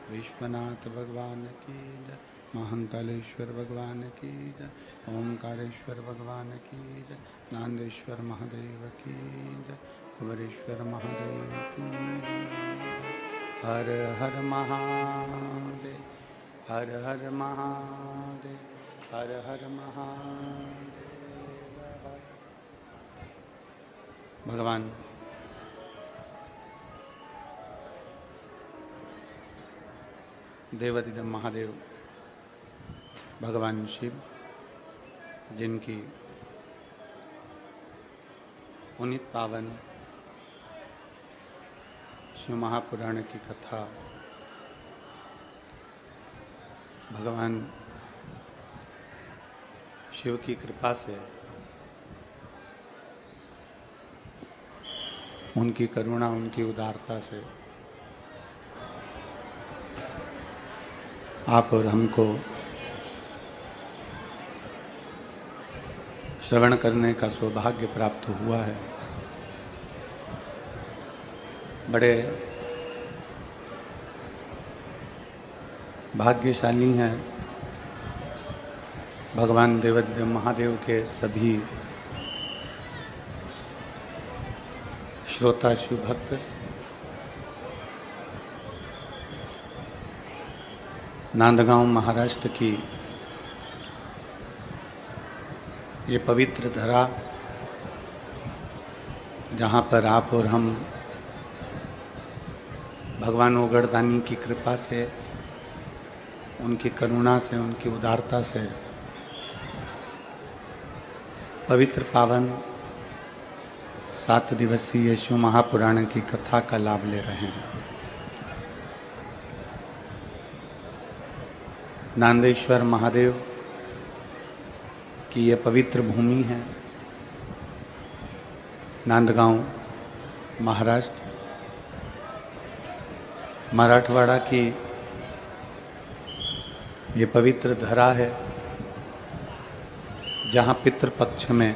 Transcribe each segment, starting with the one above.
विश्वनाथ भगवान की जय, महाकालेश्वर भगवान की जय, ओमकारेश्वर भगवान की जय, नांदेश्वर महादेव की जय, कुबेरेश्वर महादेव की जय। हर हर महादेव, हर हर महादेव, हर हर महादेव। भगवान देवाधिदेव महादेव भगवान शिव, जिनकी पुनीत पावन शिव महापुराण की कथा भगवान शिव की कृपा से, उनकी करुणा, उनकी उदारता से आप और हमको श्रवण करने का सौभाग्य प्राप्त हुआ है। बड़े भाग्यशाली हैं भगवान देवाधिदेव महादेव के सभी श्रोता शिव भक्त। नांदगांव महाराष्ट्र की ये पवित्र धरा, जहाँ पर आप और हम भगवान ओगड़दानी की कृपा से, उनकी करुणा से, उनकी उदारता से पवित्र पावन 7 दिवसीय शिव महापुराण की कथा का लाभ ले रहे हैं। नांदेश्वर महादेव की ये पवित्र भूमि है, नांदगांव महाराष्ट्र, मराठवाड़ा की ये पवित्र धरा है, जहाँ पितृपक्ष में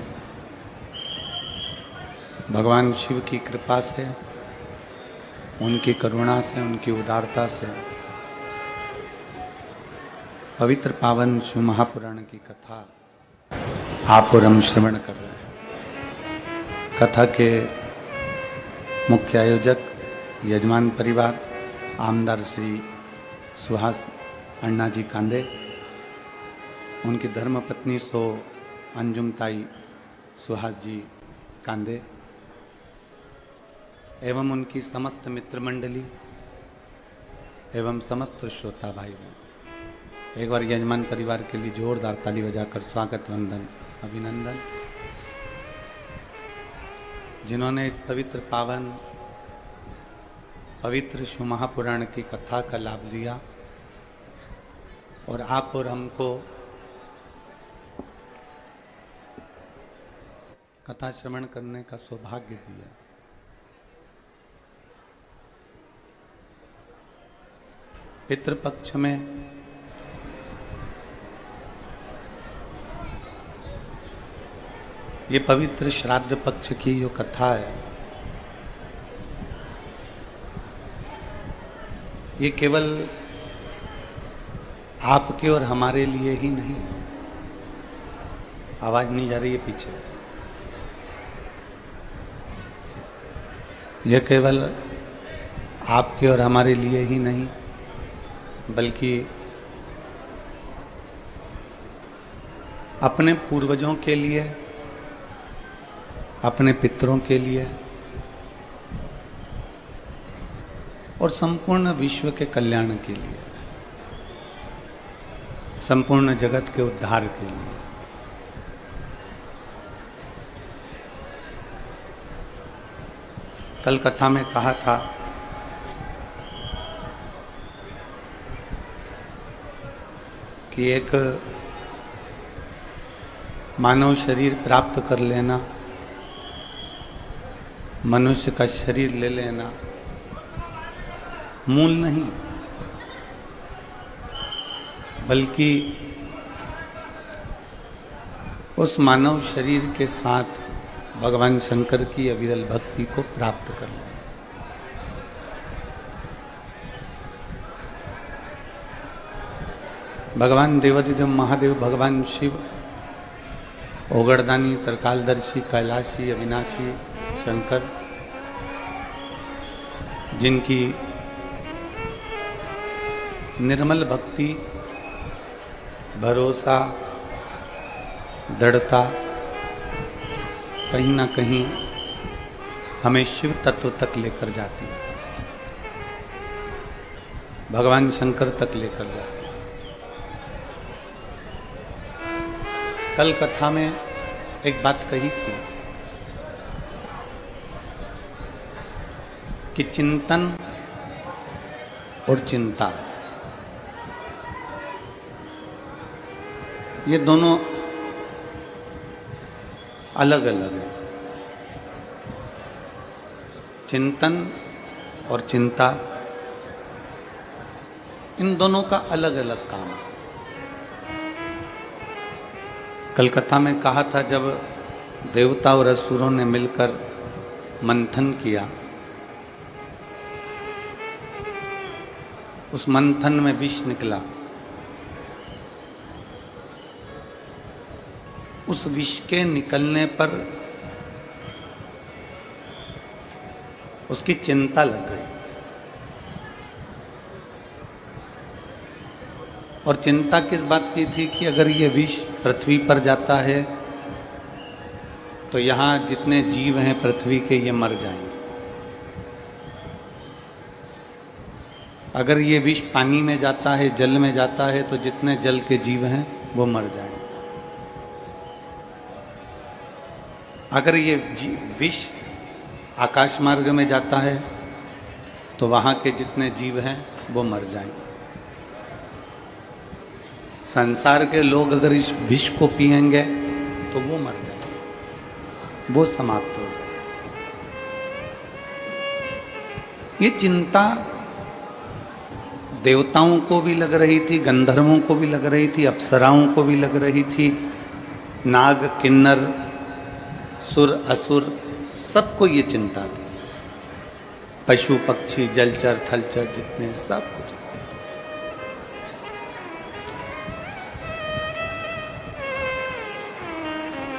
भगवान शिव की कृपा से, उनकी करुणा से, उनकी उदारता से पवित्र पावन शिव महापुराण की कथा आप और हम श्रवण कर रहे हैं। कथा के मुख्य आयोजक यजमान परिवार आमदार श्री सुहास अन्ना जी कांदे, उनकी धर्मपत्नी सो अंजुमताई सुहास जी कांदे एवं उनकी समस्त मित्र मंडली एवं समस्त श्रोता भाई बहन, एक बार यजमान परिवार के लिए जोरदार ताली बजाकर स्वागत, वंदन, अभिनंदन। जिन्होंने इस पवित्र पावन पवित्र शिव महापुराण की कथा का लाभ लिया और आप और हमको कथा श्रवण करने का सौभाग्य दिया। पितृपक्ष में ये पवित्र श्राद्ध पक्ष की जो कथा है, ये केवल आपके और हमारे लिए ही नहीं। आवाज नहीं जा रही है पीछे? ये केवल आपके और हमारे लिए ही नहीं, बल्कि अपने पूर्वजों के लिए, अपने पितरों के लिए और संपूर्ण विश्व के कल्याण के लिए, संपूर्ण जगत के उद्धार के लिए। कल कथा में कहा था कि एक मानव शरीर प्राप्त कर लेना, मनुष्य का शरीर ले लेना मूल नहीं, बल्कि उस मानव शरीर के साथ भगवान शंकर की अविरल भक्ति को प्राप्त कर लेना। भगवान देवाधिदेव महादेव, भगवान शिव, ओगड़दानी, तरकालदर्शी, कैलाशी, अविनाशी शंकर, जिनकी निर्मल भक्ति, भरोसा, दृढ़ता कहीं ना कहीं हमें शिव तत्व तक लेकर जाती है, भगवान शंकर तक लेकर जाती है। कल कथा में एक बात कही थी कि चिंतन और चिंता, ये दोनों अलग अलग है। चिंतन और चिंता, इन दोनों का अलग अलग काम है। कलकत्ता में कहा था, जब देवता और असुरों ने मिलकर मंथन किया, उस मंथन में विष निकला। उस विष के निकलने पर उसकी चिंता लग गई, और चिंता किस बात की थी कि अगर ये विष पृथ्वी पर जाता है तो यहाँ जितने जीव हैं पृथ्वी के, ये मर जाएंगे। अगर ये विष पानी में जाता है, जल में जाता है, तो जितने जल के जीव हैं वो मर जाएंगे। अगर ये विष आकाश मार्ग में जाता है तो वहाँ के जितने जीव हैं वो मर जाएंगे। संसार के लोग अगर इस विष को पिएंगे तो वो मर जाएंगे, वो समाप्त हो जाएंगे। ये चिंता देवताओं को भी लग रही थी, गंधर्वों को भी लग रही थी, अप्सराओं को भी लग रही थी, नाग, किन्नर, सुर, असुर, सबको ये चिंता थी। पशु, पक्षी, जलचर, थलचर, जितने, सब कुछ।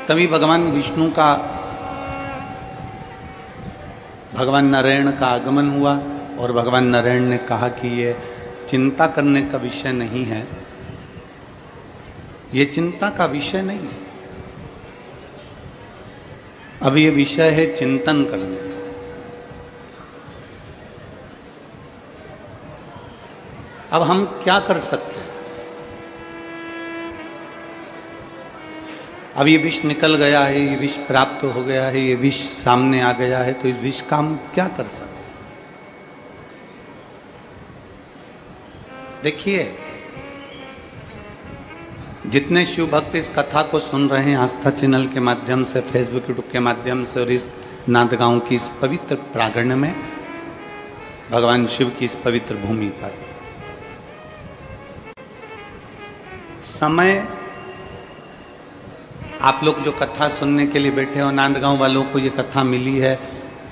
तभी भगवान विष्णु का, भगवान नारायण का आगमन हुआ, और भगवान नारायण ने कहा कि ये चिंता करने का विषय नहीं है, ये चिंता का विषय नहीं है, अब ये विषय है चिंतन करने का। अब हम क्या कर सकते हैं? अब ये विष निकल गया है, ये विष प्राप्त हो गया है, ये विष सामने आ गया है, तो इस विष का हम क्या कर सकते हैं? देखिए, जितने शिव भक्त इस कथा को सुन रहे हैं आस्था चैनल के माध्यम से, फेसबुक, यूट्यूब के माध्यम से, और इस नांदगांव की इस पवित्र प्रांगण में, भगवान शिव की इस पवित्र भूमि पर, समय आप लोग जो कथा सुनने के लिए बैठे हो, नांदगांव वालों को ये कथा मिली है,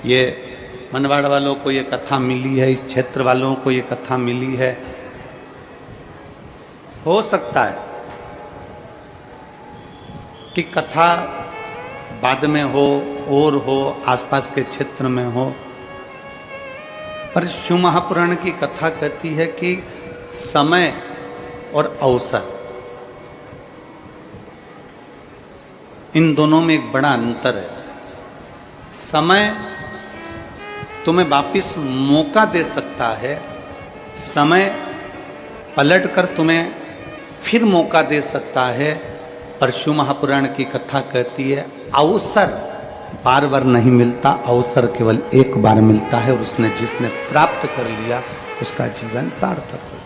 ये मनवाड़ वालों को ये कथा मिली है, इस क्षेत्र वालों को ये कथा मिली है। हो सकता है कि कथा बाद में हो और हो, आसपास के क्षेत्र में हो, पर शिव महापुराण की कथा कहती है कि समय और अवसर, इन दोनों में एक बड़ा अंतर है। समय तुम्हें वापिस मौका दे सकता है, समय पलट कर तुम्हें फिर मौका दे सकता है, पर शिव महापुराण की कथा कहती है अवसर बार बार नहीं मिलता, अवसर केवल एक बार मिलता है, और उसने जिसने प्राप्त कर लिया उसका जीवन सार्थक हो।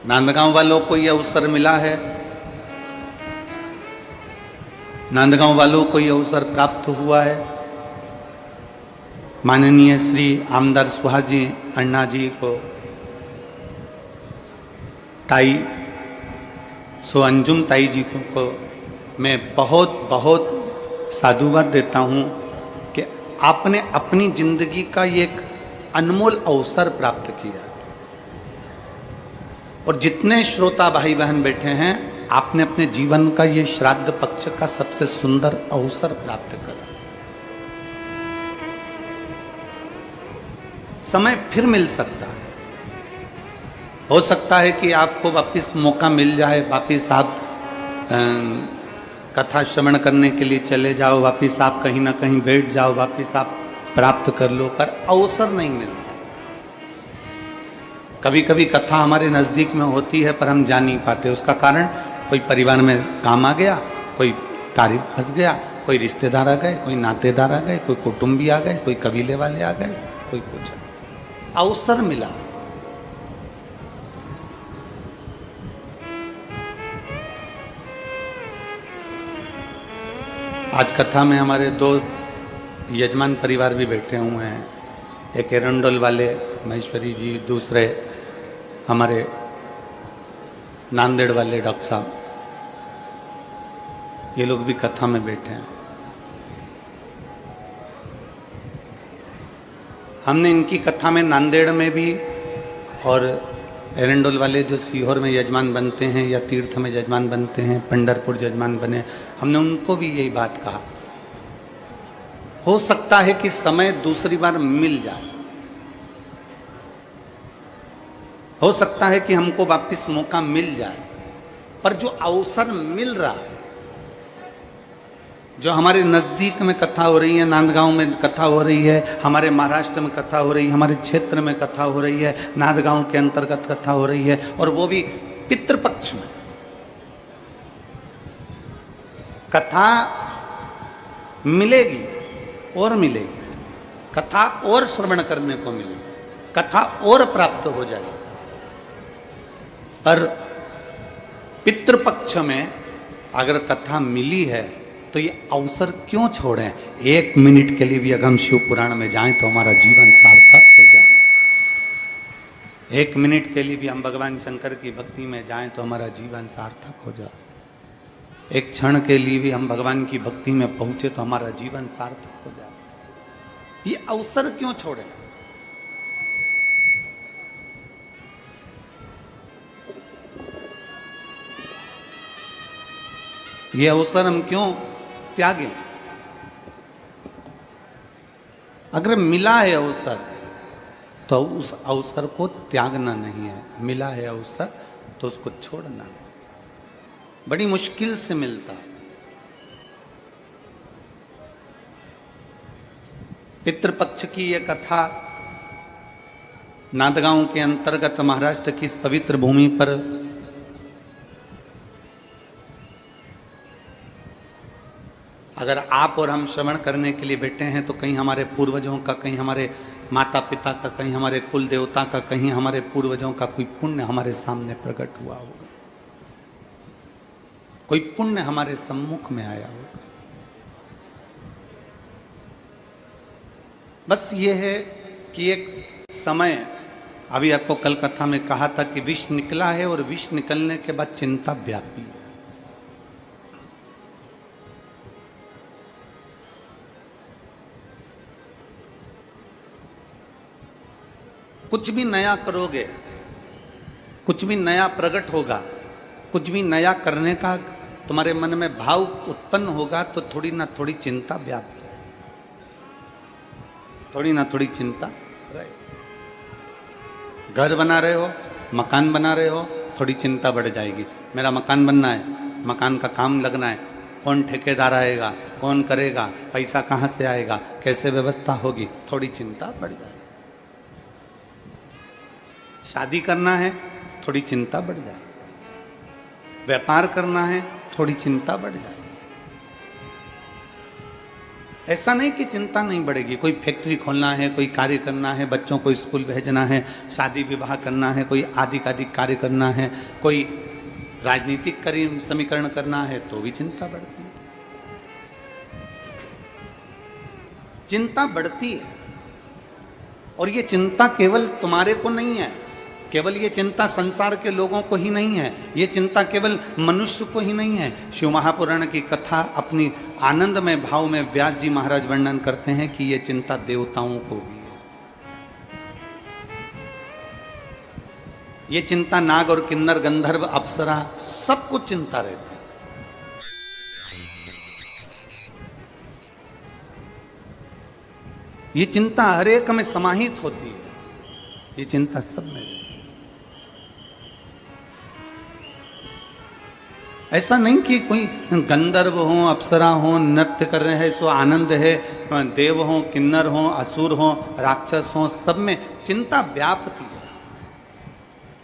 नांदगांव वालों को यह अवसर मिला है, नांदगांव वालों को यह अवसर प्राप्त हुआ है। माननीय श्री आमदार सुहास जी अण्णा जी को, ताई सो अंजुम ताई जी को मैं बहुत बहुत साधुवाद देता हूँ कि आपने अपनी जिंदगी का एक अनमोल अवसर प्राप्त किया। और जितने श्रोता भाई बहन बैठे हैं, आपने अपने जीवन का ये श्राद्ध पक्ष का सबसे सुंदर अवसर प्राप्त करा। समय फिर मिल सकता है, हो सकता है कि आपको वापिस मौका मिल जाए, वापिस आप कथा श्रवण करने के लिए चले जाओ, वापिस आप कहीं ना कहीं बैठ जाओ, वापिस आप प्राप्त कर लो, पर अवसर नहीं मिलता। कभी कभी कथा हमारे नज़दीक में होती है पर हम जा नहीं पाते। उसका कारण कोई परिवार में काम आ गया, कोई कार्य फंस गया, कोई रिश्तेदार आ गए, कोई नातेदार आ गए, कोई कुटुंबी आ गए, कोई कबीले वाले आ गए, कोई कुछ। अवसर मिला। आज कथा में हमारे दो यजमान परिवार भी बैठे हुए हैं, एक एरंडोल वाले महेश्वरी जी, दूसरे हमारे नांदेड़ वाले डॉक्टर साहब, ये लोग भी कथा में बैठे हैं। हमने इनकी कथा में नांदेड़ में भी और एरंडोल वाले जो सीहोर में यजमान बनते हैं या तीर्थ में यजमान बनते हैं, पंढरपुर यजमान बने, हमने उनको भी यही बात कहा। हो सकता है कि समय दूसरी बार मिल जाए, हो सकता है कि हमको वापस मौका मिल जाए, पर जो अवसर मिल रहा है, जो हमारे नज़दीक में कथा हो रही है, नांदगांव में कथा हो रही है, हमारे महाराष्ट्र में कथा हो रही है, हमारे क्षेत्र में कथा हो रही है, नांदगांव के अंतर्गत कथा हो रही है, और वो भी पितृपक्ष में। कथा मिलेगी और मिलेगी, कथा और श्रवण करने को मिलेगी, कथा और प्राप्त हो जाएगी। पर पितृपक्ष में अगर कथा मिली है तो ये अवसर क्यों छोड़ें? 1 मिनट के लिए भी अगर हम शिव पुराण में जाएं तो हमारा जीवन सार्थक हो जाए। 1 मिनट के लिए भी हम भगवान शंकर की भक्ति में जाएं तो हमारा जीवन सार्थक हो जाए। एक क्षण के लिए भी हम भगवान की भक्ति में पहुंचे तो हमारा जीवन सार्थक हो जाए। ये अवसर क्यों छोड़ें? ये अवसर हम क्यों त्यागें? अगर मिला है अवसर तो उस अवसर को त्यागना नहीं है। मिला है अवसर तो उसको छोड़ना नहीं। बड़ी मुश्किल से मिलता है। पितृपक्ष की यह कथा नांदगांव के अंतर्गत महाराष्ट्र की इस पवित्र भूमि पर अगर आप और हम श्रवण करने के लिए बैठे हैं तो कहीं हमारे पूर्वजों का, कहीं हमारे माता पिता का, कहीं हमारे कुल देवता का, कहीं हमारे पूर्वजों का कोई पुण्य हमारे सामने प्रकट हुआ होगा, कोई पुण्य हमारे सम्मुख में आया होगा। बस ये है कि एक समय, अभी आपको कल कथा में कहा था कि विष निकला है और विष निकलने के बाद चिंता व्यापी है। कुछ भी नया करोगे, कुछ भी नया प्रकट होगा, कुछ भी नया करने का तुम्हारे मन में भाव उत्पन्न होगा तो थोड़ी ना थोड़ी चिंता व्याप्त है, थोड़ी ना थोड़ी चिंता रहे। घर बना रहे हो, मकान बना रहे हो, थोड़ी चिंता बढ़ जाएगी। मेरा मकान बनना है, मकान का काम लगना है, कौन ठेकेदार आएगा, कौन करेगा, पैसा कहाँ से आएगा, कैसे व्यवस्था होगी, थोड़ी चिंता बढ़ जाएगी। शादी करना है, थोड़ी चिंता बढ़ जाए। व्यापार करना है, थोड़ी चिंता बढ़ जाए। ऐसा नहीं कि चिंता नहीं बढ़ेगी। कोई फैक्ट्री खोलना है, कोई कार्य करना है, बच्चों को स्कूल भेजना है, शादी विवाह करना है, कोई आधिकाधिक कार्य करना है, कोई राजनीतिक समीकरण करना है, तो भी चिंता बढ़ती है। चिंता बढ़ती है। और ये चिंता केवल तुम्हारे को नहीं है, केवल ये चिंता संसार के लोगों को ही नहीं है, ये चिंता केवल मनुष्य को ही नहीं है। शिव महापुराण की कथा अपनी आनंदमय भाव में व्यास जी महाराज वर्णन करते हैं कि ये चिंता देवताओं को भी है। ये चिंता नाग और किन्नर गंधर्व अप्सरा सबको चिंता रहती है। ये चिंता हर एक में समाहित होती है, ये चिंता सब में रहती है। ऐसा नहीं कि कोई गंधर्व हो, अप्सरा हो, नृत्य कर रहे हैं सो आनंद है, देव हो, किन्नर हो, असुर हो, राक्षस हो, सब में चिंता व्याप्ति है।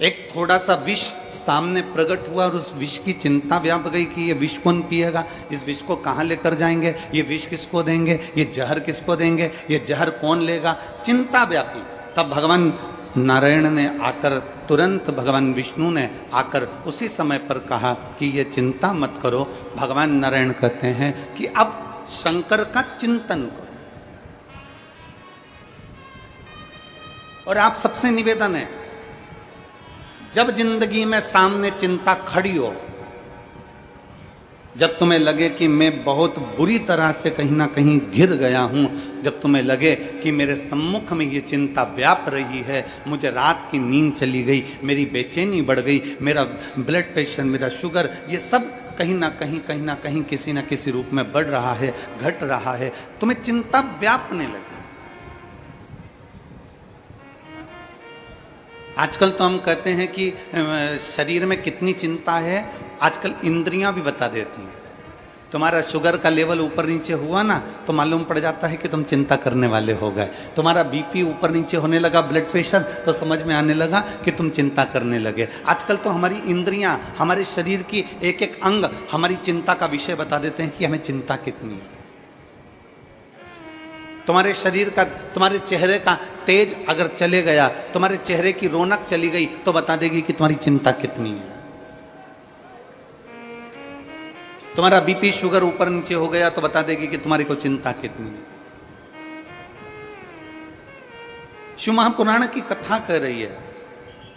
एक थोड़ा सा विष सामने प्रकट हुआ और उस विष की चिंता व्याप गई कि ये विष कौन पिएगा, इस विष को कहाँ लेकर जाएंगे, ये विष किसको देंगे, ये जहर किसको देंगे, ये जहर कौन लेगा, चिंता व्यापी। तब भगवान नारायण ने आकर, तुरंत भगवान विष्णु ने आकर उसी समय पर कहा कि ये चिंता मत करो। भगवान नारायण कहते हैं कि अब शंकर का चिंतन करो। और आप सबसे निवेदन है, जब जिंदगी में सामने चिंता खड़ी हो, जब तुम्हें लगे कि मैं बहुत बुरी तरह से कहीं ना कहीं घिर गया हूं, जब तुम्हें लगे कि मेरे सम्मुख में ये चिंता व्याप रही है, मुझे रात की नींद चली गई, मेरी बेचैनी बढ़ गई, मेरा ब्लड प्रेशर, मेरा शुगर, ये सब कहीं ना कहीं किसी न किसी रूप में बढ़ रहा है, घट रहा है, तुम्हें चिंता व्यापने लगी। आजकल तो हम कहते हैं कि शरीर में कितनी चिंता है, आजकल इंद्रियां भी बता देती हैं। तुम्हारा शुगर का लेवल ऊपर नीचे हुआ ना, तो मालूम पड़ जाता है कि तुम चिंता करने वाले हो गए। तुम्हारा बीपी ऊपर नीचे होने लगा, ब्लड प्रेशर, तो समझ में आने लगा कि तुम चिंता करने लगे। आजकल तो हमारी इंद्रियां, हमारे शरीर की एक एक अंग हमारी चिंता का विषय बता देते हैं कि हमें चिंता कितनी है। तुम्हारे शरीर का, तुम्हारे चेहरे का तेज अगर चले गया, तुम्हारे चेहरे की रौनक चली गई, तो बता देगी कि तुम्हारी चिंता कितनी है। तुम्हारा बीपी शुगर ऊपर नीचे हो गया तो बता देगी कि तुम्हारी को चिंता कितनी है। शिव महापुराण की कथा कह रही है,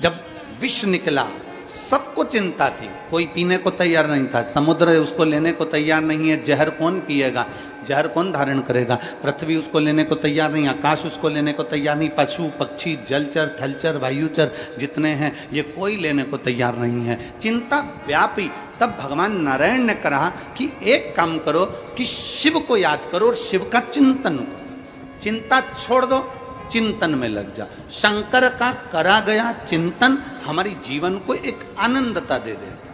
जब विष निकला सबको चिंता थी, कोई पीने को तैयार नहीं था, समुद्र उसको लेने को तैयार नहीं है, जहर कौन पिएगा, जहर कौन धारण करेगा, पृथ्वी उसको लेने को तैयार नहीं, आकाश उसको लेने को तैयार नहीं, पशु पक्षी जलचर थलचर वायुचर जितने हैं ये कोई लेने को तैयार नहीं है, चिंता व्यापी। तब भगवान नारायण ने कहा कि एक काम करो कि शिव को याद करो और शिव का चिंतन करो, चिंता छोड़ दो, चिंतन में लग जा। शंकर का करा गया चिंतन हमारी जीवन को एक आनंदता दे देता।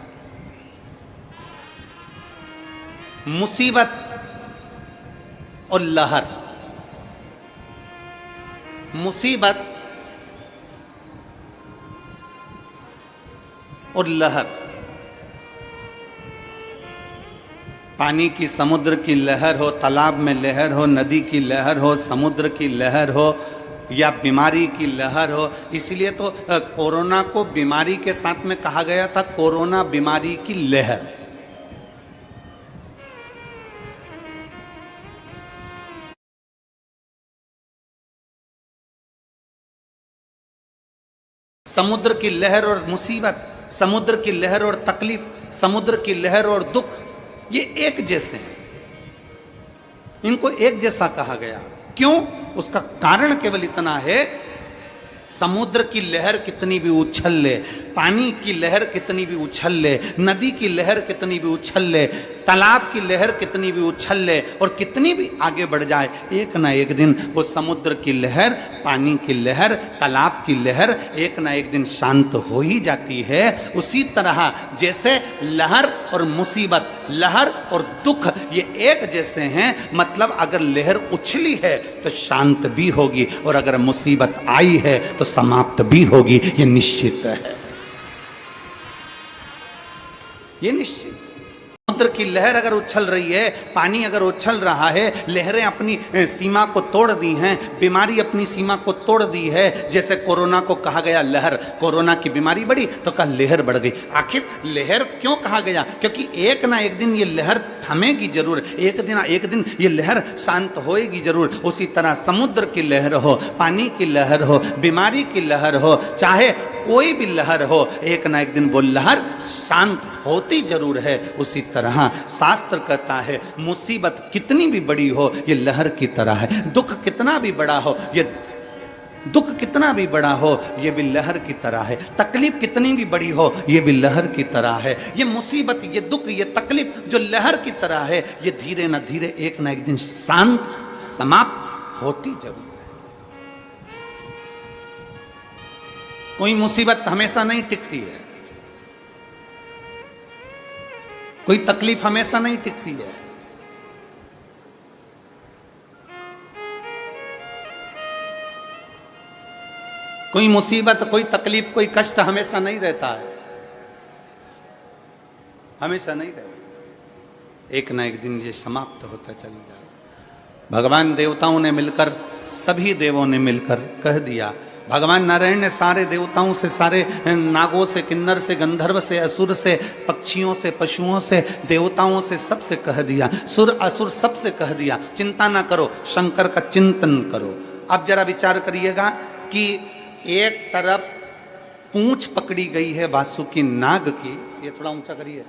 मुसीबत और लहर, मुसीबत और लहर, पानी की, समुद्र की लहर हो, तालाब में लहर हो, नदी की लहर हो, समुद्र की लहर हो, या बीमारी की लहर हो। इसलिए तो कोरोना को बीमारी के साथ में कहा गया था, कोरोना बीमारी की लहर। समुद्र की लहर और मुसीबत, समुद्र की लहर और तकलीफ, समुद्र की लहर और दुख, ये एक जैसे हैं, इनको एक जैसा कहा गया। क्यों? उसका कारण केवल इतना है, समुद्र की लहर कितनी भी उछल ले, पानी की लहर कितनी भी उछल ले, नदी की लहर कितनी भी उछल ले, तालाब की लहर कितनी भी उछल ले और कितनी भी आगे बढ़ जाए, एक ना एक दिन वो समुद्र की लहर, पानी की लहर, तालाब की लहर एक ना एक दिन शांत हो ही जाती है। उसी तरह जैसे लहर और मुसीबत, लहर और दुख ये एक जैसे हैं, मतलब अगर लहर उछली है तो शांत भी होगी और अगर मुसीबत आई है तो समाप्त भी होगी, ये निश्चित है, ये निश्चित। समुद्र की लहर अगर उछल रही है, पानी अगर उछल रहा है, लहरें अपनी सीमा को तोड़ दी हैं, बीमारी अपनी सीमा को तोड़ दी है। जैसे कोरोना को कहा गया लहर, कोरोना की बीमारी बढ़ी तो कहा लहर बढ़ गई। आखिर लहर क्यों कहा गया? क्योंकि एक ना एक दिन ये लहर थमेगी जरूर, एक दिन ये लहर शांत होएगी जरूर। उसी तरह समुद्र की लहर हो, पानी की लहर हो, बीमारी की लहर हो, चाहे कोई भी लहर हो, एक ना एक दिन वो लहर शांत होती जरूर है। उसी तरह शास्त्र कहता है मुसीबत कितनी भी बड़ी हो ये लहर की तरह है, दुख कितना भी बड़ा हो ये दुख कितना भी बड़ा हो ये भी लहर की तरह है, तकलीफ कितनी भी बड़ी हो ये भी लहर की तरह है। ये मुसीबत, ये दुख, ये तकलीफ जो लहर की तरह है, ये धीरे न धीरे एक ना एक दिन शांत समाप्त होती जरूर। कोई मुसीबत हमेशा नहीं टिकती है, कोई तकलीफ हमेशा नहीं टिकती है। कोई मुसीबत, कोई तकलीफ, कोई कष्ट हमेशा नहीं रहता है, हमेशा नहीं रहता। एक ना एक दिन ये समाप्त होता चलेगा। भगवान देवताओं ने मिलकर, सभी देवों ने मिलकर कह दिया, भगवान नारायण ने सारे देवताओं से, सारे नागों से, किन्नर से, गंधर्व से, असुर से, पक्षियों से, पशुओं से, देवताओं से, सबसे कह दिया, सुर असुर सबसे कह दिया, चिंता ना करो, शंकर का चिंतन करो। अब जरा विचार करिएगा कि एक तरफ पूंछ पकड़ी गई है वासुकी नाग की, ये थोड़ा ऊंचा करिए,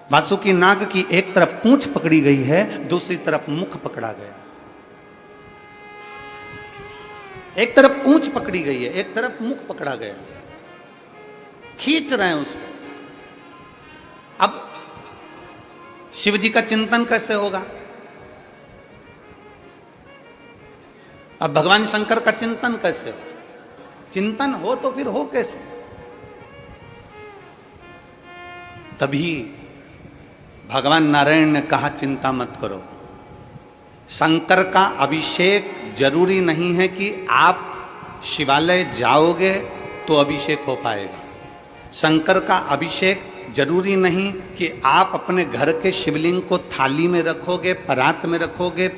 वासुकी नाग की एक तरफ पूंछ पकड़ी गई है, दूसरी तरफ मुख पकड़ा गया। एक तरफ पूंछ पकड़ी गई है, एक तरफ मुख पकड़ा गया, खींच रहे हैं उसको। अब शिव जी का चिंतन कैसे होगा? अब भगवान शंकर का चिंतन कैसे हो? चिंतन हो तो फिर हो कैसे? तभी भगवान नारायण ने कहा चिंता मत करो, शंकर का अभिषेक जरूरी नहीं है कि आप शिवालय जाओगे तो अभिषेक हो पाएगा। शंकर का अभिषेक जरूरी नहीं कि आप अपने घर के शिवलिंग को थाली में रखोगे, परात में रखोगे,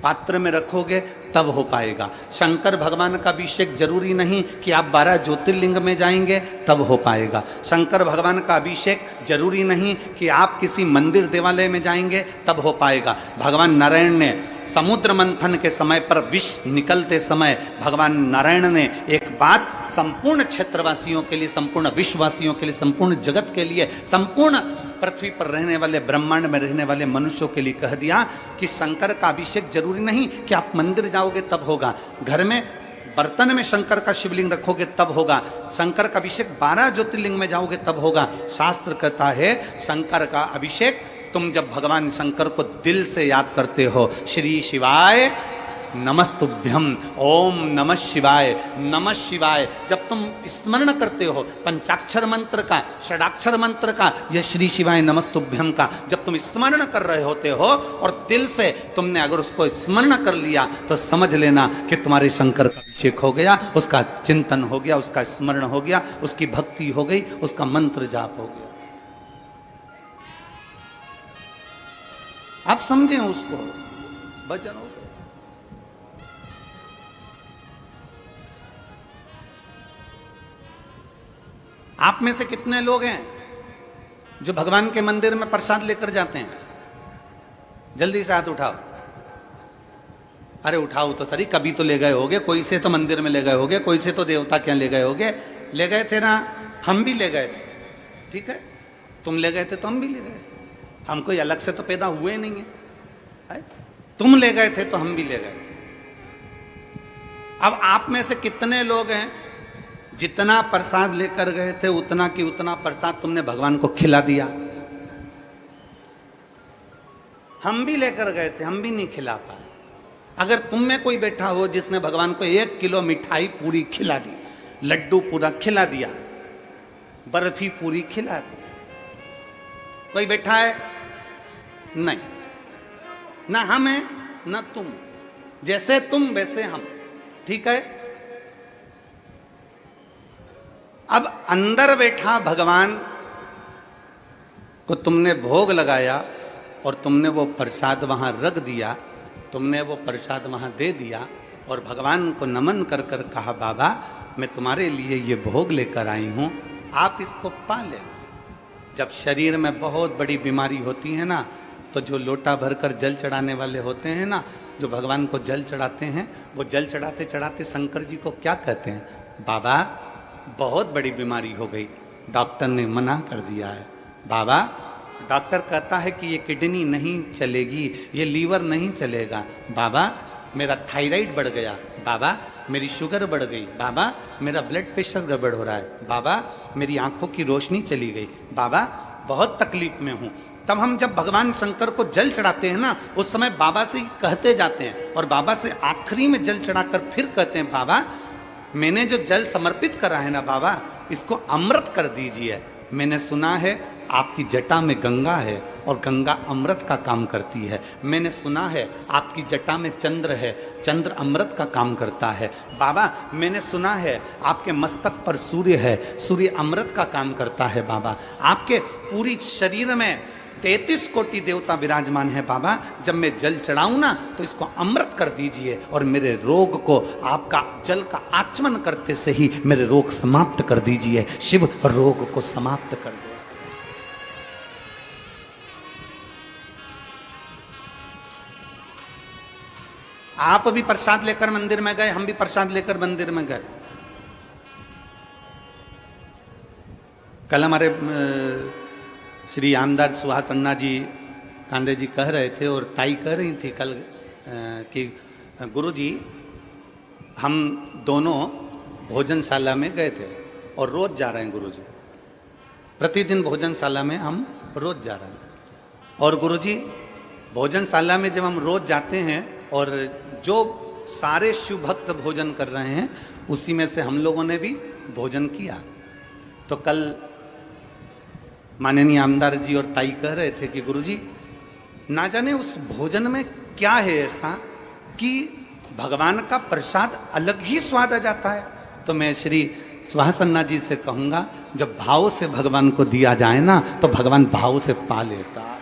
पात्र में रखोगे तब हो पाएगा। शंकर भगवान का अभिषेक जरूरी नहीं कि आप 12 ज्योतिर्लिंग में जाएंगे तब हो पाएगा। शंकर भगवान का अभिषेक जरूरी नहीं कि आप किसी मंदिर देवालय में जाएंगे तब हो पाएगा। भगवान नारायण ने समुद्र मंथन के समय पर विष निकलते समय भगवान नारायण ने एक बात संपूर्ण क्षेत्रवासियों के लिए, संपूर्ण विश्ववासियों के लिए, संपूर्ण जगत के लिए, संपूर्ण पृथ्वी पर रहने वाले, ब्रह्मांड में रहने वाले मनुष्यों के लिए कह दिया कि शंकर का अभिषेक जरूरी नहीं कि आप मंदिर जाओगे तब होगा, घर में बर्तन में शंकर का शिवलिंग रखोगे तब होगा, शंकर का अभिषेक 12 ज्योतिर्लिंग में जाओगे तब होगा। शास्त्र कहता है शंकर का अभिषेक तुम जब भगवान शंकर को दिल से याद करते हो, श्री शिवाय नमस्तुभ्यम, ओम नमः शिवाय, नमः शिवाय, जब तुम स्मरण करते हो पंचाक्षर मंत्र का, षडाक्षर मंत्र का, यह श्री शिवाय नमस्तुभ्यम का जब तुम स्मरण कर रहे होते हो और दिल से तुमने अगर उसको स्मरण कर लिया तो समझ लेना कि तुम्हारे शंकर का अभिषेक हो गया, उसका चिंतन हो गया, उसका स्मरण हो गया, उसकी भक्ति हो गई, उसका मंत्र जाप हो गया। आप समझें उसको, भजन हो गया। आप में से कितने लोग हैं जो भगवान के मंदिर में प्रसाद लेकर जाते हैं? जल्दी से हाथ उठाओ। अरे उठाओ तो सही, कभी तो ले गए होगे, कोई से तो मंदिर में ले गए होगे, कोई से तो देवता क्या ले गए होगे। ले गए थे ना, हम भी ले गए थे, ठीक है, तुम ले गए थे तो हम भी ले गए थे, हम कोई अलग से तो पैदा हुए नहीं है? तुम ले गए थे तो हम भी ले गए थे। अब आप में से कितने लोग हैं जितना प्रसाद लेकर गए थे उतना की उतना प्रसाद तुमने भगवान को खिला दिया? हम भी लेकर गए थे, हम भी नहीं खिला पाए। अगर तुम में कोई बैठा हो जिसने भगवान को 1 किलो मिठाई पूरी खिला दी, लड्डू पूरा खिला दिया, बर्फी पूरी खिला दी, कोई बैठा है? नहीं, ना हम है ना तुम, जैसे तुम वैसे हम, ठीक है। अब अंदर बैठा भगवान को तुमने भोग लगाया और तुमने वो प्रसाद वहाँ रख दिया, तुमने वो प्रसाद वहाँ दे दिया और भगवान को नमन कर कर कहा बाबा मैं तुम्हारे लिए ये भोग लेकर आई हूँ, आप इसको पा लेना। जब शरीर में बहुत बड़ी बीमारी होती है ना, तो जो लोटा भरकर जल चढ़ाने वाले होते हैं ना, जो भगवान को जल चढ़ाते हैं, वो जल चढ़ाते चढ़ाते शंकर जी को क्या कहते हैं, बाबा बहुत बड़ी बीमारी हो गई, डॉक्टर ने मना कर दिया है। बाबा डॉक्टर कहता है कि ये किडनी नहीं चलेगी, ये लीवर नहीं चलेगा, बाबा मेरा थायराइड बढ़ गया, बाबा मेरी शुगर बढ़ गई, बाबा मेरा ब्लड प्रेशर गड़बड़ हो रहा है, बाबा मेरी आंखों की रोशनी चली गई, बाबा बहुत तकलीफ में हूँ। तब हम जब भगवान शंकर को जल चढ़ाते हैं ना, उस समय बाबा से कहते जाते हैं और बाबा से आखिरी में जल चढ़ाकर फिर कहते हैं बाबा मैंने जो जल समर्पित करा है ना बाबा, इसको अमृत कर दीजिए। मैंने सुना है आपकी जटा में गंगा है और गंगा अमृत का काम करती है। मैंने सुना है आपकी जटा में चंद्र है, चंद्र अमृत का काम करता है। बाबा मैंने सुना है आपके मस्तक पर सूर्य है, सूर्य अमृत का काम करता है। बाबा आपके पूरी शरीर में 33 कोटि देवता विराजमान है। बाबा जब मैं जल चढ़ाऊं ना तो इसको अमृत कर दीजिए और मेरे रोग को आपका जल का आचमन करते से ही मेरे रोग समाप्त कर दीजिए। शिव रोग को समाप्त कर दे। आप भी प्रसाद लेकर मंदिर में गए, हम भी प्रसाद लेकर मंदिर में गए। कल हमारे श्री आमदार सुहास अन्ना जी कांदे जी कह रहे थे और ताई कह रही थी कल कि गुरुजी हम दोनों भोजनशाला में गए थे और रोज जा रहे हैं गुरुजी, प्रतिदिन भोजनशाला में हम रोज जा रहे हैं। और गुरुजी भोजनशाला में जब हम रोज जाते हैं और जो सारे शिव भक्त भोजन कर रहे हैं उसी में से हम लोगों ने भी भोजन किया। तो कल माननीय आमदार जी और ताई कह रहे थे कि गुरुजी ना जाने उस भोजन में क्या है ऐसा कि भगवान का प्रसाद अलग ही स्वाद आ जाता है। तो मैं श्री सुहास अन्ना जी से कहूँगा जब भाव से भगवान को दिया जाए ना तो भगवान भाव से पा लेता है।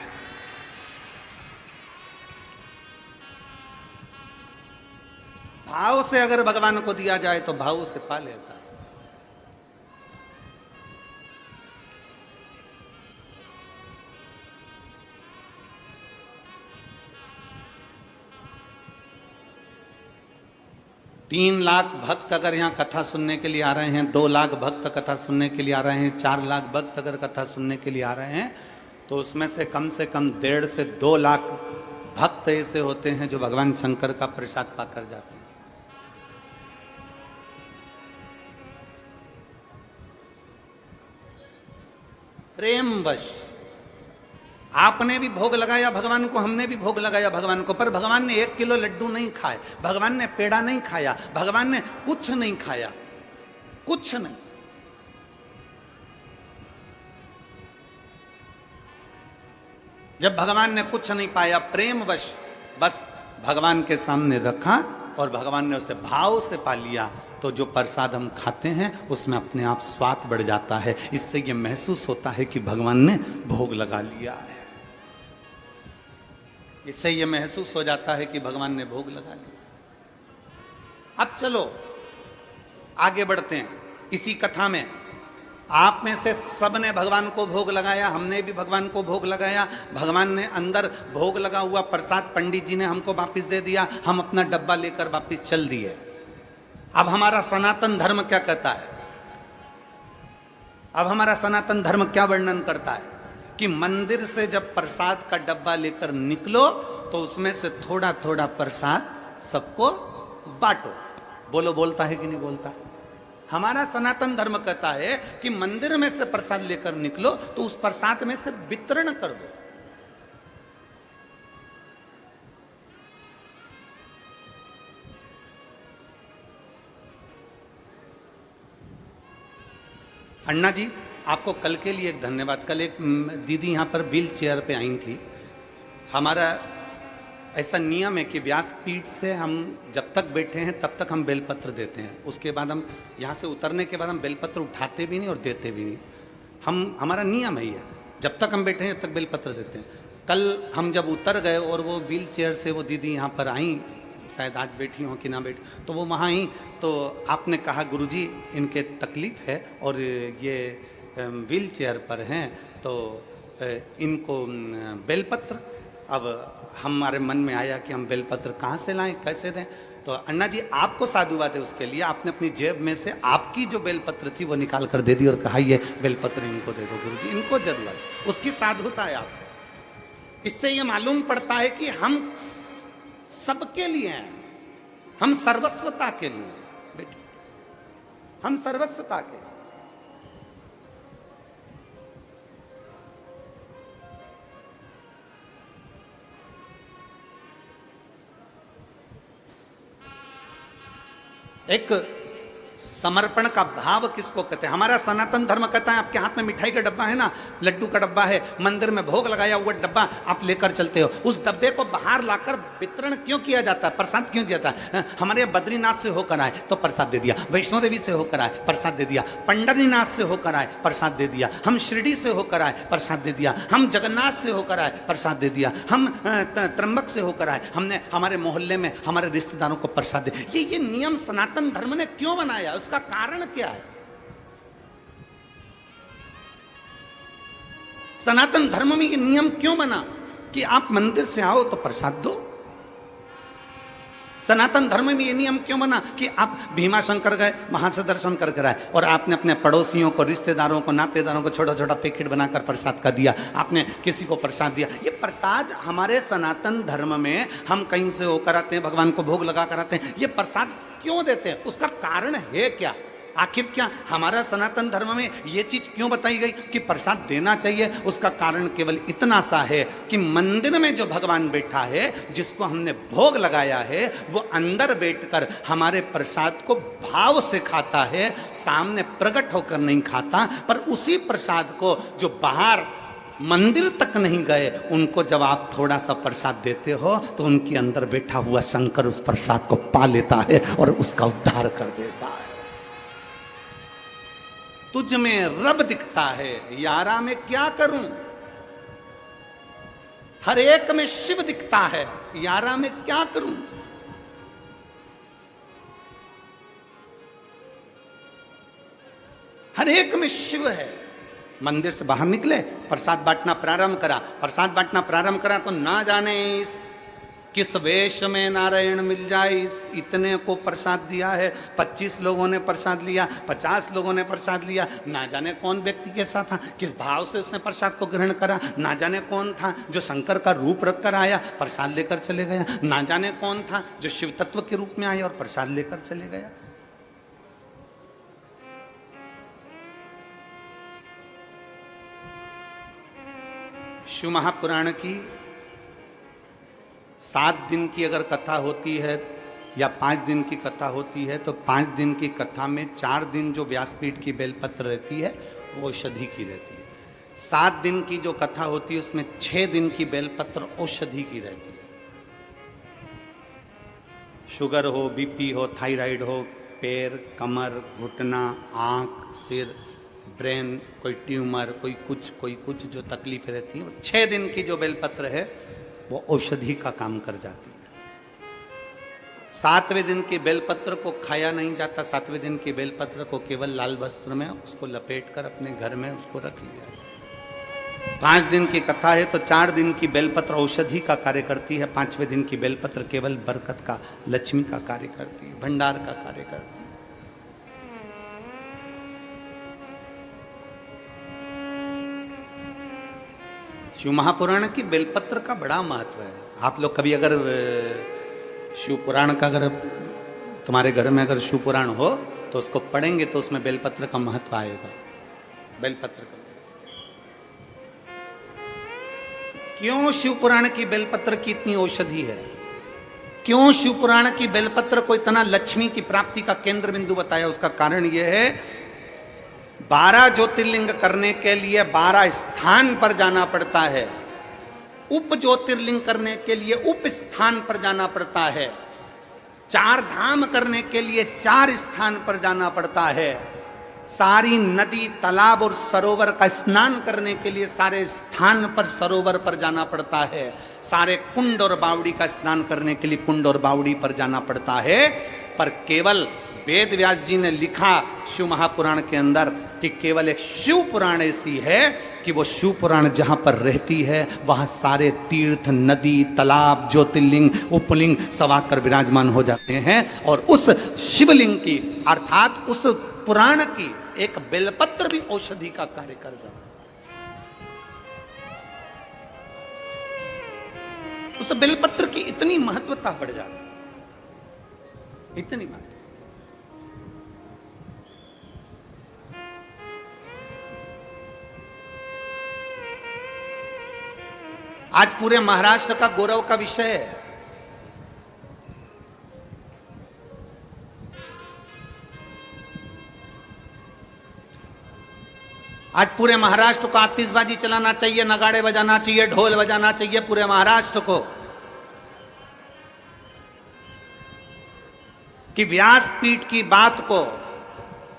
भाव से अगर भगवान को दिया जाए तो भाव से पा लेता है। 3 लाख भक्त अगर यहाँ कथा सुनने के लिए आ रहे हैं, 2 लाख भक्त कथा सुनने के लिए आ रहे हैं, 4 लाख भक्त अगर कथा सुनने के लिए आ रहे हैं तो उसमें से कम 1.5 से 2 लाख भक्त ऐसे होते हैं जो भगवान शंकर का प्रसाद पाकर जाते हैं। प्रेमवश आपने भी भोग लगाया भगवान को, हमने भी भोग लगाया भगवान को, पर भगवान ने 1 किलो लड्डू नहीं खाए, भगवान ने पेड़ा नहीं खाया, भगवान ने कुछ नहीं खाया, कुछ नहीं। जब भगवान ने कुछ नहीं पाया, प्रेमवश बस भगवान के सामने रखा और भगवान ने उसे भाव से पा लिया, तो जो प्रसाद हम खाते हैं उसमें अपने आप स्वाद बढ़ जाता है। इससे ये महसूस होता है कि भगवान ने भोग लगा लिया है। इससे ये महसूस हो जाता है कि भगवान ने भोग लगा लिया। अब चलो आगे बढ़ते हैं। इसी कथा में आप में से सब ने भगवान को भोग लगाया, हमने भी भगवान को भोग लगाया। भगवान ने अंदर भोग लगा हुआ प्रसाद पंडित जी ने हमको वापस दे दिया, हम अपना डब्बा लेकर वापस चल दिए। अब हमारा सनातन धर्म क्या कहता है? अब हमारा सनातन धर्म क्या वर्णन करता है कि मंदिर से जब प्रसाद का डब्बा लेकर निकलो तो उसमें से थोड़ा थोड़ा प्रसाद सबको बांटो। बोलो, बोलता है कि नहीं बोलता? हमारा सनातन धर्म कहता है कि मंदिर में से प्रसाद लेकर निकलो तो उस प्रसाद में से वितरण कर दो। अन्ना जी आपको कल के लिए एक धन्यवाद। कल एक दीदी यहाँ पर व्हील चेयर पे आई थी। हमारा ऐसा नियम है कि व्यासपीठ से हम जब तक बैठे हैं तब तक हम बेलपत्र देते हैं, उसके बाद हम यहाँ से उतरने के बाद हम बेलपत्र उठाते भी नहीं और देते भी नहीं। हमारा नियम है ये, जब तक हम बैठे हैं तब तक बेलपत्र देते हैं। कल हम जब उतर गए और वो व्हील चेयर से वो दीदी यहाँ पर आई, शायद आज बैठी हो कि ना बैठी, तो वो वहाँ आई तो आपने कहा गुरुजी इनके तकलीफ़ है और ये व्हील चेयर पर हैं तो इनको बेलपत्र। अब हमारे मन में आया कि हम बेलपत्र कहाँ से लाएं, कैसे दें। तो अन्ना जी आपको साधुवाद है उसके लिए, आपने अपनी जेब में से आपकी जो बेलपत्र थी वो निकाल कर दे दी और कहा ये बेलपत्र इनको दे दो गुरुजी, इनको जरूरत है। उसकी साधुता है आपको। इससे ये मालूम पड़ता है कि हम सबके लिए हैं, हम सर्वस्वता के लिए बेटे, हम सर्वस्वता के। एक समर्पण का भाव किसको कहते हैं? हमारा सनातन धर्म कहता है आपके हाथ में मिठाई का डब्बा है ना, लड्डू का डब्बा है, मंदिर में भोग लगाया हुआ डब्बा आप लेकर चलते हो, उस डब्बे को बाहर लाकर वितरण क्यों किया जाता है, प्रसाद क्यों दिया जाता है? हमारे बद्रीनाथ से होकर आए तो प्रसाद दे दिया, वैष्णो देवी से होकर आए प्रसाद दे दिया, पंडरीनाथ से होकर आए प्रसाद दे दिया, हम शिरडी से होकर आए प्रसाद दे दिया, हम जगन्नाथ से होकर आए प्रसाद दे दिया, हम त्र्यंबक से होकर आए, हमने हमारे मोहल्ले में हमारे रिश्तेदारों को प्रसाद दे। ये नियम सनातन धर्म ने क्यों बनाया, उसका कारण क्या है? सनातन धर्म में ये नियम क्यों बना कि आप मंदिर से आओ तो प्रसाद दो? सनातन धर्म में ये नियम क्यों बना कि आप भीमा शंकर गए वहां से दर्शन करके आए और आपने अपने पड़ोसियों को, रिश्तेदारों को, नातेदारों को छोटा छोटा पैकेट बनाकर प्रसाद का दिया, आपने किसी को प्रसाद दिया? ये प्रसाद हमारे सनातन धर्म में हम कहीं से होकर आते हैं, भगवान को भोग लगा कर आते हैं, ये प्रसाद क्यों देते हैं? उसका कारण है क्या? आखिर क्या हमारा सनातन धर्म में ये चीज क्यों बताई गई कि प्रसाद देना चाहिए? उसका कारण केवल इतना सा है कि मंदिर में जो भगवान बैठा है, जिसको हमने भोग लगाया है, वो अंदर बैठकर हमारे प्रसाद को भाव से खाता है, सामने प्रकट होकर नहीं खाता। पर उसी प्रसाद को जो बाहर मंदिर तक नहीं गए, उनको जब आप थोड़ा सा प्रसाद देते हो तो उनके अंदर बैठा हुआ शंकर उस प्रसाद को पा लेता है और उसका उद्धार कर देता है। तुझ में रब दिखता है, यारा में क्या करूं? हर एक में शिव दिखता है, यारा में क्या करूं? हर एक में शिव है। मंदिर से बाहर निकले, प्रसाद बांटना प्रारंभ करा, प्रसाद बांटना प्रारंभ करा तो ना जाने किस वेश में नारायण मिल जाए, इतने को प्रसाद दिया है, 25 लोगों ने प्रसाद लिया, 50 लोगों ने प्रसाद लिया, ना जाने कौन व्यक्ति के साथ था, किस भाव से उसने प्रसाद को ग्रहण करा, ना जाने कौन था जो शंकर का रूप रखकर आया प्रसाद लेकर चले गया, ना जाने कौन था जो शिव तत्व के रूप में आया और प्रसाद लेकर चले गया। शिव महापुराण की 7 दिन की अगर कथा होती है या 5 दिन की कथा होती है तो 5 दिन की कथा में 4 दिन जो व्यासपीठ की बेलपत्र रहती है वो औषधि की रहती है। 7 दिन की जो कथा होती है उसमें 6 दिन की बेलपत्र औषधि की रहती है। शुगर हो, बीपी हो, थायराइड हो, पैर, कमर, घुटना, आँख, सिर, ब्रेन, कोई ट्यूमर, कोई कुछ जो तकलीफें रहती हैं, 6 दिन की जो बेलपत्र है वो औषधि का काम कर जाती है। 7वें दिन की बेलपत्र को खाया नहीं जाता, 7वें दिन की बेलपत्र को केवल लाल वस्त्र में उसको लपेटकर अपने घर में उसको रख लिया जाता। 5 दिन की कथा है तो 4 दिन की बेलपत्र औषधि का कार्य करती है, 5वें दिन की बेलपत्र केवल बरकत का, लक्ष्मी का कार्य करती है, भंडार का कार्य करती है। शिव महापुराण की बेलपत्र का बड़ा महत्व है। आप लोग कभी अगर शिव पुराण का अगर तुम्हारे घर में अगर शिव पुराण हो तो उसको पढ़ेंगे तो उसमें बेलपत्र का महत्व आएगा। बेलपत्र का क्यों शिव पुराण की बेलपत्र की इतनी औषधि है? क्यों शिव पुराण की बेलपत्र को इतना लक्ष्मी की प्राप्ति का केंद्र बिंदु बताया? उसका कारण यह है 12 ज्योतिर्लिंग करने के लिए 12 स्थान पर जाना पड़ता है, उप ज्योतिर्लिंग करने के लिए उप स्थान पर जाना पड़ता है, 4 धाम करने के लिए 4 स्थान पर जाना पड़ता है, सारी नदी, तालाब और सरोवर का स्नान करने के लिए सारे स्थान पर सरोवर पर जाना पड़ता है। सारे कुंड और बावड़ी का स्नान करने के लिए कुंड और बावड़ी पर जाना पड़ता है। पर केवल वेद व्यास जी ने लिखा शिव महापुराण के अंदर कि केवल एक शिव पुराण ऐसी है कि वो शिव पुराण जहां पर रहती है वहां सारे तीर्थ, नदी, तालाब, ज्योतिर्लिंग, उपलिंग सब आकर विराजमान हो जाते हैं। और उस शिवलिंग की अर्थात उस पुराण की एक बेलपत्र भी औषधि का कार्य कर जाता है। उस बेलपत्र की इतनी महत्वता बढ़ जाती है, इतनी बात। आज पूरे महाराष्ट्र का गौरव का विषय है। आज पूरे महाराष्ट्र को आतिशबाजी चलाना चाहिए, नगाड़े बजाना चाहिए, ढोल बजाना चाहिए पूरे महाराष्ट्र को कि व्यासपीठ की बात को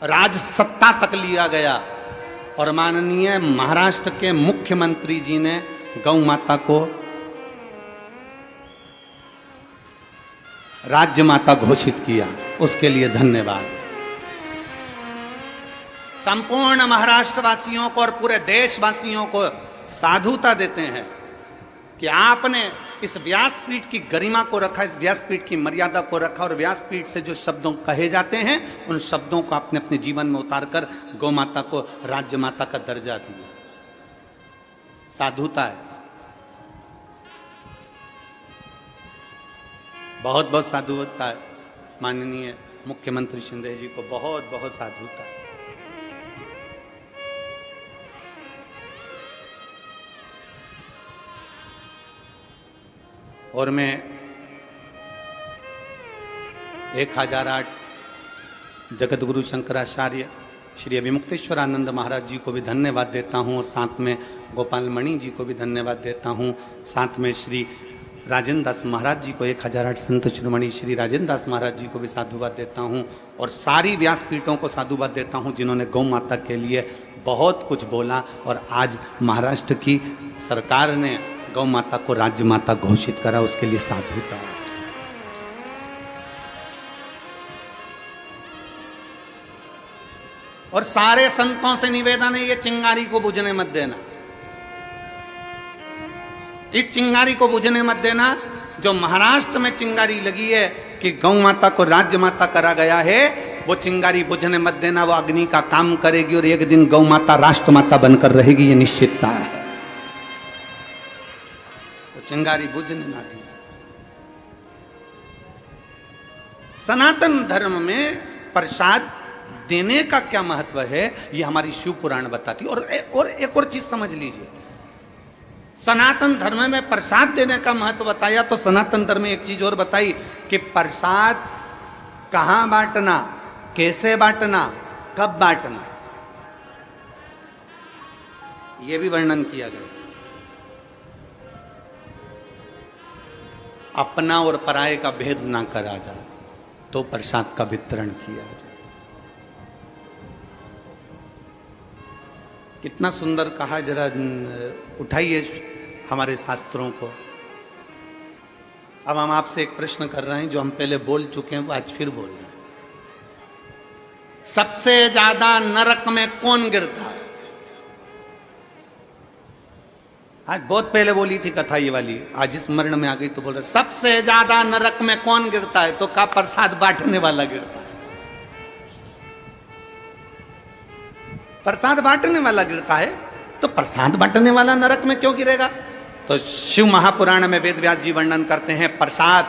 राजसत्ता तक लिया गया और माननीय महाराष्ट्र के मुख्यमंत्री जी ने गौ माता को राज्य माता घोषित किया। उसके लिए धन्यवाद। संपूर्ण महाराष्ट्रवासियों को और पूरे देशवासियों को साधुता देते हैं कि आपने इस व्यासपीठ की गरिमा को रखा, इस व्यासपीठ की मर्यादा को रखा और व्यासपीठ से जो शब्दों कहे जाते हैं उन शब्दों को आपने अपने जीवन में उतारकर गौ माता को राज्य माता का दर्जा दिया। साधुता है, बहुत बहुत साधुता है। माननीय मुख्यमंत्री शिंदे जी को बहुत बहुत साधुता है। और मैं 1008 जगत गुरु शंकराचार्य श्री अभिमुक्तेश्वरानंद महाराज जी को भी धन्यवाद देता हूँ और साथ में गोपाल मणि जी को भी धन्यवाद देता हूँ। साथ में श्री राजेंद्र दास महाराज जी को 1008 संत शिरोमणि श्री राजेंद्र दास महाराज जी को भी साधुवाद देता हूँ और सारी व्यासपीठों को साधुवाद देता हूँ जिन्होंने गौ माता के लिए बहुत कुछ बोला। और आज महाराष्ट्र की सरकार ने गौ माता को राज्य माता घोषित करा, उसके लिए साधुता है। और सारे संतों से निवेदन है, ये चिंगारी को बुझने मत देना, इस चिंगारी को बुझने मत देना। जो महाराष्ट्र में चिंगारी लगी है कि गौ माता को राज्य माता करा गया है, वो चिंगारी बुझने मत देना। वो अग्नि का काम करेगी और एक दिन गौ माता राष्ट्र माता बनकर रहेगी, ये निश्चितता है। चिंगारी बुझने ना दीजिए। सनातन धर्म में प्रसाद देने का क्या महत्व है, ये हमारी शिव पुराण बताती। और एक और चीज समझ लीजिए, सनातन धर्म में प्रसाद देने का महत्व बताया तो सनातन धर्म में एक चीज और बताई कि प्रसाद कहां बांटना, कैसे बांटना, कब बांटना, यह भी वर्णन किया गया। अपना और पराये का भेद ना करा जाए तो प्रसाद का वितरण किया जाए। कितना सुंदर कहा, जरा उठाइए हमारे शास्त्रों को। अब हम आपसे एक प्रश्न कर रहे हैं जो हम पहले बोल चुके हैं, वो आज फिर बोल रहे हैं। सबसे ज्यादा नरक में कौन गिरता है? आज बहुत पहले बोली थी कथा ये वाली, आज स्मरण में आ गई तो बोल रहे सबसे ज्यादा नरक में कौन गिरता है? तो का प्रसाद बांटने वाला गिरता है। प्रसाद बांटने वाला गिरता है, तो प्रसाद बांटने वाला नरक में क्यों गिरेगा? तो शिव महापुराण में वेद व्यास जी वर्णन करते हैं, प्रसाद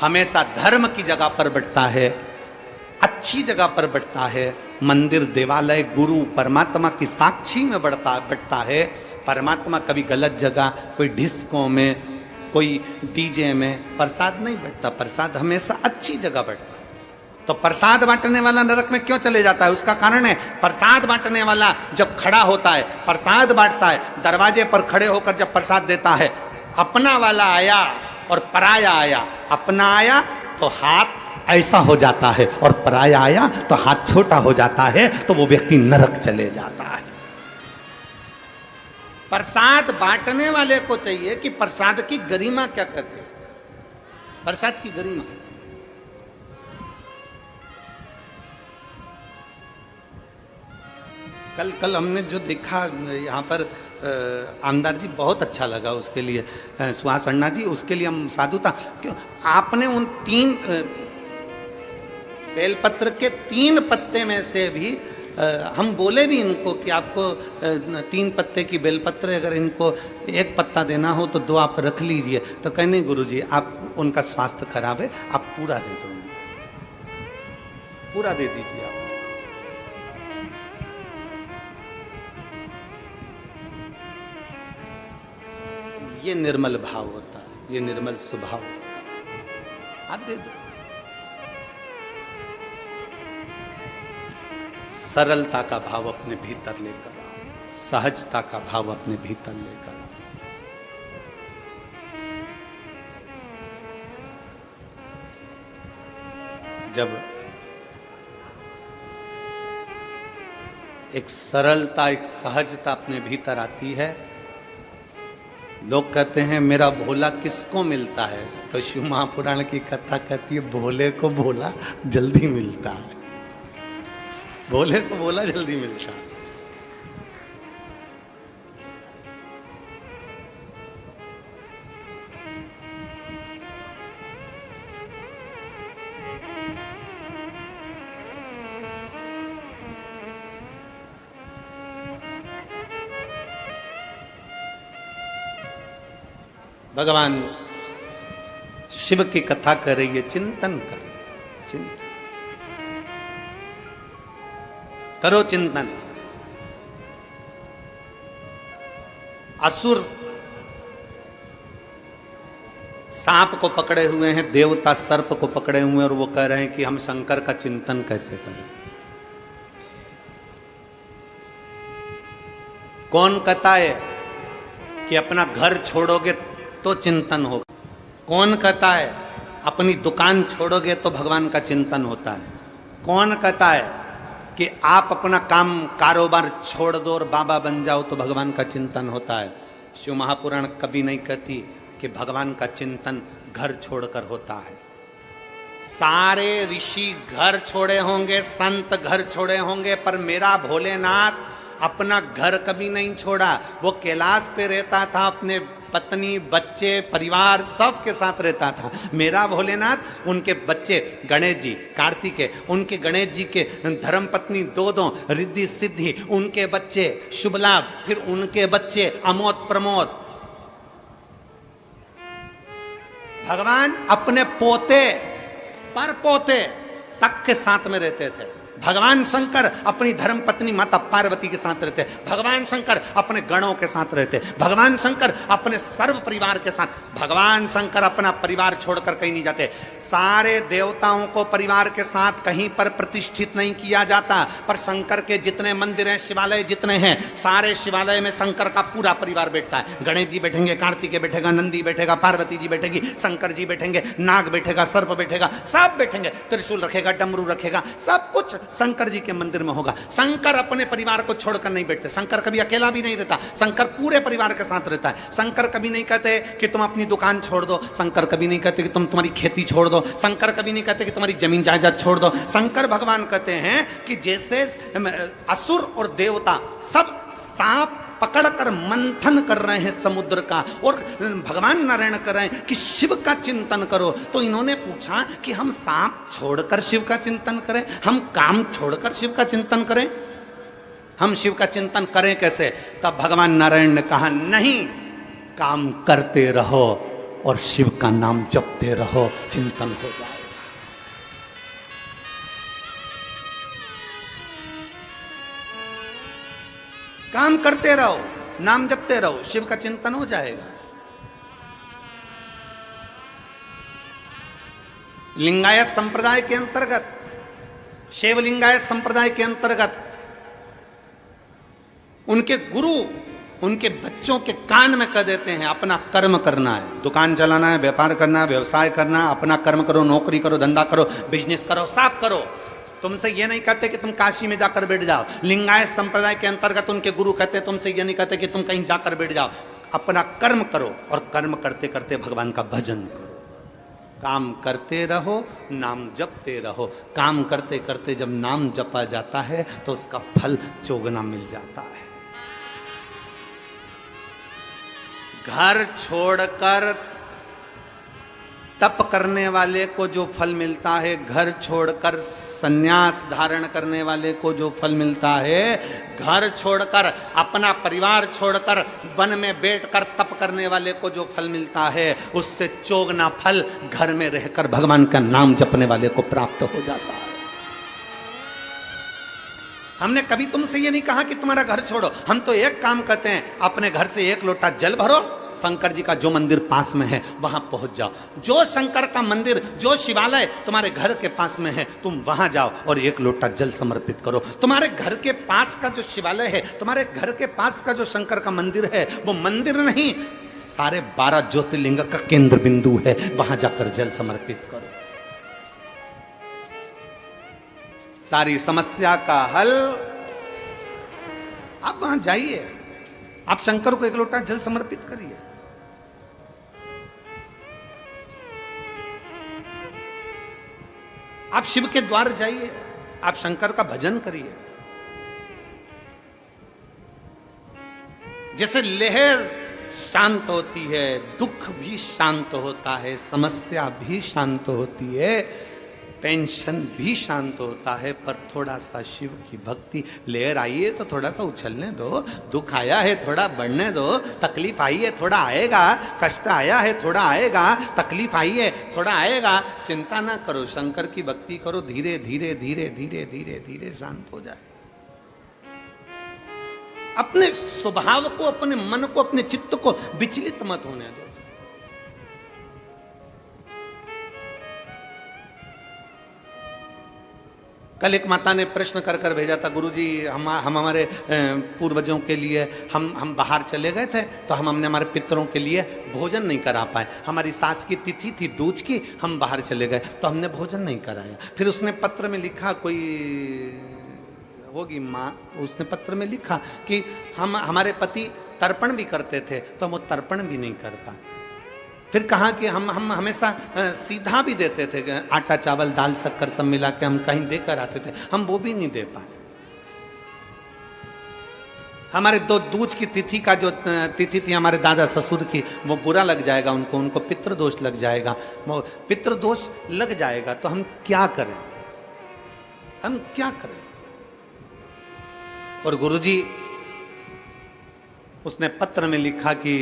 हमेशा धर्म की जगह पर बढ़ता है, अच्छी जगह पर बढ़ता है। मंदिर, देवालय, गुरु, परमात्मा की साक्षी में बढ़ता है। परमात्मा कभी गलत जगह, कोई डिस्को में, कोई डीजे में प्रसाद नहीं बढ़ता। प्रसाद हमेशा अच्छी जगह बढ़ता है। तो प्रसाद बांटने वाला नरक में क्यों चले जाता है? उसका कारण है, प्रसाद बांटने वाला जब खड़ा होता है, प्रसाद बांटता है, दरवाजे पर खड़े होकर जब प्रसाद देता है, अपना वाला आया और पराया आया। अपना आया तो हाथ ऐसा हो जाता है, और पराया आया तो हाथ छोटा हो जाता है, तो वो व्यक्ति नरक चले जाता है। प्रसाद बांटने वाले को चाहिए कि प्रसाद की गरिमा क्या कहते हैं, प्रसाद की गरिमा। कल हमने जो देखा यहाँ पर आमदार जी, बहुत अच्छा लगा, उसके लिए सुहास अन्ना जी, उसके लिए हम साधुता। क्यों आपने उन 3 बेलपत्र के 3 पत्ते में से भी हम बोले भी इनको कि आपको 3 पत्ते की बेलपत्र, अगर इनको 1 पत्ता देना हो तो 2 आप रख लीजिए। तो कहने गुरुजी आप, उनका स्वास्थ्य खराब है, आप पूरा दे दो, पूरा दे दीजिए आप। ये निर्मल भाव होता है, ये निर्मल स्वभाव होता है, आप दे दो। सरलता का भाव अपने भीतर लेकर आओ, सहजता का भाव अपने भीतर लेकर आओ। जब एक सरलता, एक सहजता अपने भीतर आती है, लोग कहते हैं मेरा भोला किसको मिलता है, तो शिव महापुराण की कथा कहती है भोले को भोला जल्दी मिलता है, भोले को भोला जल्दी मिलता है। भगवान शिव की कथा कर रही है, चिंतन कर, चिंतन करो, चिंतन। असुर सांप को पकड़े हुए हैं, देवता सर्प को पकड़े हुए हैं, और वो कह रहे हैं कि हम शंकर का चिंतन कैसे करें। कौन कहता है कि अपना घर छोड़ोगे तो चिंतन होगा, कौन कहता है अपनी दुकान छोड़ोगे तो भगवान का चिंतन होता है, कौन कहता है कि आप अपना काम कारोबार छोड़ दो और बाबा बन जाओ तो भगवान का चिंतन होता है। शिव महापुराण कभी नहीं कहती कि भगवान का चिंतन घर छोड़कर होता है। सारे ऋषि घर छोड़े होंगे, संत घर छोड़े होंगे, पर मेरा भोलेनाथ अपना घर कभी नहीं छोड़ा। वो कैलाश पे रहता था, अपने पत्नी, बच्चे, परिवार सब के साथ रहता था। मेरा भोलेनाथ, उनके बच्चे गणेश जी, कार्तिकेय, उनके गणेश जी के धर्म पत्नी 2 रिद्धि सिद्धि, उनके बच्चे शुभ लाभ, फिर उनके बच्चे अमोद प्रमोद। भगवान अपने पोते पर पोते तक के साथ में रहते थे। भगवान शंकर अपनी धर्म पत्नी माता पार्वती के साथ रहते, भगवान शंकर अपने गणों के साथ रहते, भगवान शंकर अपने सर्व परिवार के साथ। भगवान शंकर अपना परिवार छोड़कर कहीं नहीं जाते। सारे देवताओं को परिवार के साथ कहीं पर प्रतिष्ठित नहीं किया जाता, पर शंकर के जितने मंदिर हैं, शिवालय जितने हैं, सारे शिवालय में शंकर का पूरा परिवार बैठता है। गणेश जी बैठेंगे, कार्तिकेय बैठेगा, नंदी बैठेगा, पार्वती जी बैठेगी, शंकर जी बैठेंगे, नाग बैठेगा, सर्प बैठेगा, सब बैठेंगे, त्रिशूल रखेगा, डमरू रखेगा, सब कुछ शंकर जी के मंदिर में होगा। शंकर अपने परिवार को छोड़कर नहीं बैठते, शंकर कभी अकेला भी नहीं रहता, शंकर पूरे परिवार के साथ रहता है। शंकर कभी नहीं कहते कि तुम अपनी दुकान छोड़ दो, शंकर कभी नहीं कहते कि तुम तुम्हारी खेती छोड़ दो, शंकर कभी नहीं कहते कि तुम्हारी जमीन जायदाद छोड़ दो। शंकर भगवान कहते हैं कि जैसे असुर और देवता सब सांप पकड़कर मंथन कर रहे हैं समुद्र का, और भगवान नारायण कर रहे हैं कि शिव का चिंतन करो, तो इन्होंने पूछा कि हम सांप छोड़कर शिव का चिंतन करें, हम काम छोड़कर शिव का चिंतन करें, हम शिव का चिंतन करें कैसे? तब भगवान नारायण ने कहा नहीं, काम करते रहो और शिव का नाम जपते रहो, चिंतन हो जाए। काम करते रहो, नाम जपते रहो, शिव का चिंतन हो जाएगा। लिंगायत संप्रदाय के अंतर्गत, शैव लिंगायत संप्रदाय के अंतर्गत उनके गुरु, उनके बच्चों के कान में कह देते हैं अपना कर्म करना है, दुकान चलाना है, व्यापार करना है, व्यवसाय करना है, अपना कर्म करो, नौकरी करो, धंधा करो, बिजनेस करो, सब करो। तुमसे ये नहीं कहते कि तुम काशी में जाकर बैठ जाओ। लिंगायत संप्रदाय के अंतर्गत उनके गुरु कहते हैं तुमसे ये नहीं कहते कि तुम कहीं जाकर बैठ जाओ, अपना कर्म करो और कर्म करते करते भगवान का भजन करो। काम करते रहो, नाम जपते रहो। काम करते करते जब नाम जपा जाता है तो उसका फल चौगुना मिल जाता है। घर छोड़कर तप करने वाले को जो फल मिलता है, घर छोड़कर संन्यास धारण करने वाले को जो फल मिलता है, घर छोड़कर अपना परिवार छोड़कर वन में बैठकर तप करने वाले को जो फल मिलता है, उससे चौगुना फल घर में रहकर भगवान का नाम जपने वाले को प्राप्त हो जाता है। हमने कभी तुमसे ये नहीं कहा कि तुम्हारा घर छोड़ो। हम तो एक काम करते हैं, अपने घर से एक लोटा जल भरो, शंकर जी का जो मंदिर पास में है वहां पहुंच जाओ। जो शंकर का मंदिर, जो शिवालय तुम्हारे घर के पास में है, तुम वहां जाओ और एक लोटा जल समर्पित करो। तुम्हारे घर के पास का जो शिवालय है, तुम्हारे घर के पास का जो शंकर का मंदिर है, वो मंदिर नहीं, सारे 12 ज्योतिर्लिंग का केंद्र बिंदु है। वहां जाकर जल समर्पित करो। सारी समस्या का हल। आप वहां जाइए, आप शंकर को एक लोटा जल समर्पित करिए। आप शिव के द्वार जाइए, आप शंकर का भजन करिए। जैसे लहर शांत होती है, दुख भी शांत होता है, समस्या भी शांत होती है, टेंशन भी शांत होता है, पर थोड़ा सा शिव की भक्ति। लहर आई है तो थोड़ा सा उछलने दो, दुख आया है थोड़ा बढ़ने दो, तकलीफ आई है थोड़ा आएगा, कष्ट आया है थोड़ा आएगा, तकलीफ आई है थोड़ा आएगा। चिंता ना करो, शंकर की भक्ति करो, धीरे धीरे धीरे धीरे धीरे धीरे शांत हो जाए। अपने स्वभाव को, अपने मन को, अपने चित्त को विचलित मत होने दो। कल एक माता ने प्रश्न कर कर भेजा था, गुरुजी हम हमारे पूर्वजों के लिए हम बाहर चले गए थे तो हमने हमारे पितरों के लिए भोजन नहीं करा पाए। हमारी सास की तिथि थी दूज की, हम बाहर चले गए तो हमने भोजन नहीं कराया। फिर उसने पत्र में लिखा, कोई होगी माँ, उसने पत्र में लिखा कि हमारे पति तर्पण भी करते थे तो हम वो तर्पण भी नहीं कर पाए। फिर कहा कि हम हमेशा सीधा भी देते थे, आटा चावल दाल शक्कर सब मिला के हम कहीं देकर आते थे, हम वो भी नहीं दे पाए। हमारे दो दूज की तिथि का जो तिथि थी हमारे दादा ससुर की, वो बुरा लग जाएगा उनको पितृदोष लग जाएगा। वो पितृदोष लग जाएगा तो हम क्या करें, हम क्या करें। और गुरुजी उसने पत्र में लिखा कि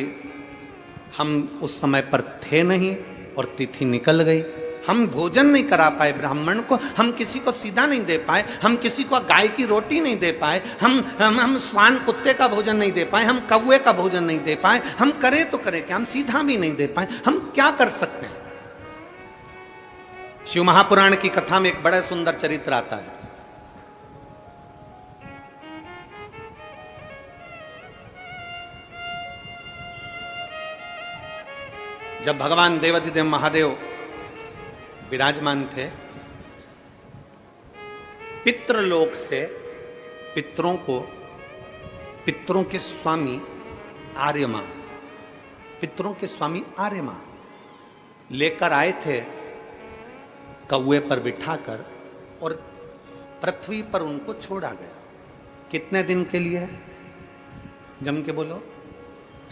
हम उस समय पर थे नहीं और तिथि निकल गई, हम भोजन नहीं करा पाए ब्राह्मण को, हम किसी को सीधा नहीं दे पाए, हम किसी को गाय की रोटी नहीं दे पाए, हम स्वान कुत्ते का भोजन नहीं दे पाए, हम कौवे का भोजन नहीं दे पाए। हम करें तो करें क्या, हम सीधा भी नहीं दे पाए, हम क्या कर सकते हैं। शिव महापुराण की कथा में एक बड़ा सुंदर चरित्र आता है। जब भगवान देवाधिदेव महादेव विराजमान थे, पितृलोक से पितरों के स्वामी आर्यमा, पितरों के स्वामी आर्यमा लेकर आए थे कौवे पर बिठाकर और पृथ्वी पर उनको छोड़ा गया। कितने दिन के लिए? जम के बोलो,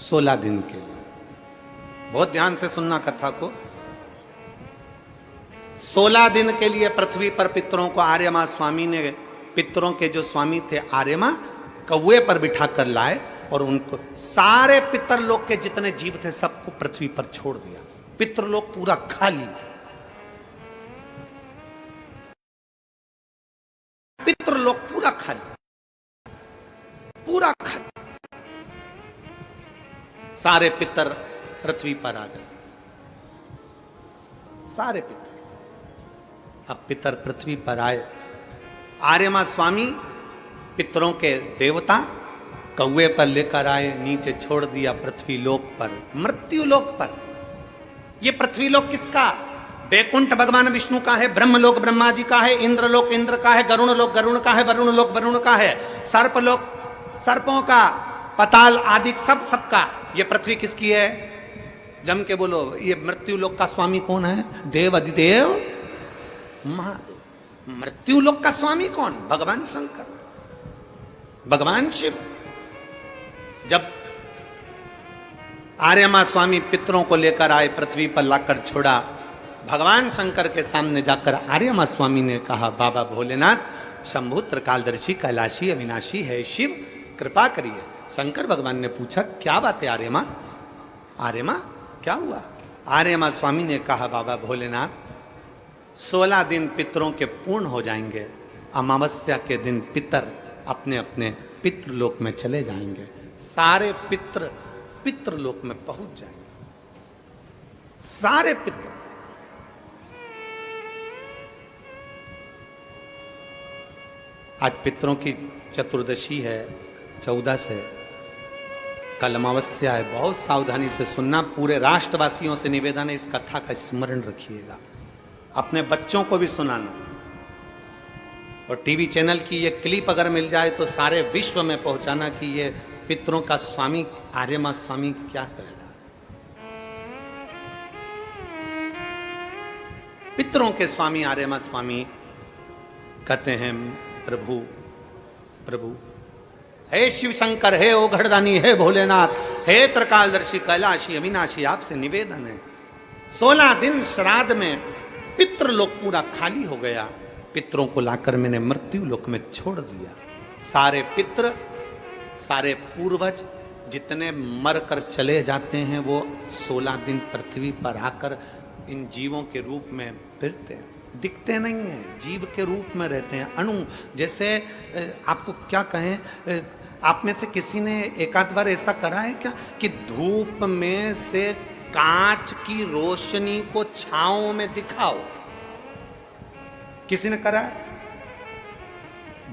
16 दिन के लिए। बहुत ध्यान से सुनना कथा को। 16 दिन के लिए पृथ्वी पर पितरों को आर्यमा स्वामी ने, पितरों के जो स्वामी थे आर्यमा, कौवे पर बिठा कर लाए और उनको सारे पितरलोक के जितने जीव थे सबको पृथ्वी पर छोड़ दिया। पितरलोक पूरा खाली, पितरलोक पूरा खाली, पूरा खाली। सारे पितर पृथ्वी पर आ गए, सारे पितर। अब पितर पृथ्वी पर आए, आर्यमा स्वामी पितरों के देवता, कौवे पर लेकर आए, नीचे छोड़ दिया पृथ्वी लोक पर, मृत्यु लोक पर। ये पृथ्वी लोक किसका? बैकुंठ भगवान विष्णु का है, ब्रह्मलोक ब्रह्मा जी का है, इंद्रलोक इंद्र का है, गरुण लोक गरुण का है, वरुण लोक वरुण का है, सर्पलोक सर्पों का, पताल आदि सब सबका। ये पृथ्वी किसकी है? जम के बोलो, ये मृत्यु लोक का स्वामी कौन है? देव अधिदेव महादेव। मृत्यु लोक का स्वामी कौन? भगवान शंकर, भगवान शिव। जब आर्यमा स्वामी पितरों को लेकर आए, पृथ्वी पर लाकर छोड़ा, भगवान शंकर के सामने जाकर आर्यमा स्वामी ने कहा, बाबा भोलेनाथ, शंभु त्रिकालदर्शी कैलाशी अविनाशी है शिव, कृपा करिए। शंकर भगवान ने पूछा, क्या बात है आर्यमा? आर्यमा क्या हुआ? आर्यमा स्वामी ने कहा, बाबा भोलेनाथ, 16 दिन पितरों के पूर्ण हो जाएंगे, अमावस्या के दिन पितर अपने अपने पितृलोक में चले जाएंगे, सारे पितृ पितृलोक में पहुंच जाएंगे, सारे पितृ। आज पितरों की चतुर्दशी है, 14 से, कल अमावस्या है। बहुत सावधानी से सुनना, पूरे राष्ट्रवासियों से निवेदन है, इस कथा का स्मरण रखिएगा, अपने बच्चों को भी सुनाना। और टीवी चैनल की ये क्लिप अगर मिल जाए तो सारे विश्व में पहुंचाना कि ये पितरों का स्वामी आर्यमा स्वामी क्या कह रहा है। पितरों के स्वामी आर्यमा स्वामी कहते हैं, प्रभु प्रभु, हे शिव शंकर, हे ओघड़दानी, हे भोलेनाथ, हे त्रिकालदर्शी कैलाशी अविनाशी, आपसे निवेदन है, 16 दिन श्राद्ध में पितृलोक पूरा खाली हो गया, पितरों को लाकर मैंने मृत्यु लोक में छोड़ दिया। सारे पितृ, सारे पूर्वज जितने मर कर चले जाते हैं, वो 16 दिन पृथ्वी पर आकर इन जीवों के रूप में फिरते हैं, दिखते नहीं हैं, जीव के रूप में रहते हैं, अणु जैसे। आपको क्या कहें, आप में से किसी ने एक आध बार ऐसा करा है क्या कि धूप में से कांच की रोशनी को छांव में दिखाओ? किसी ने करा?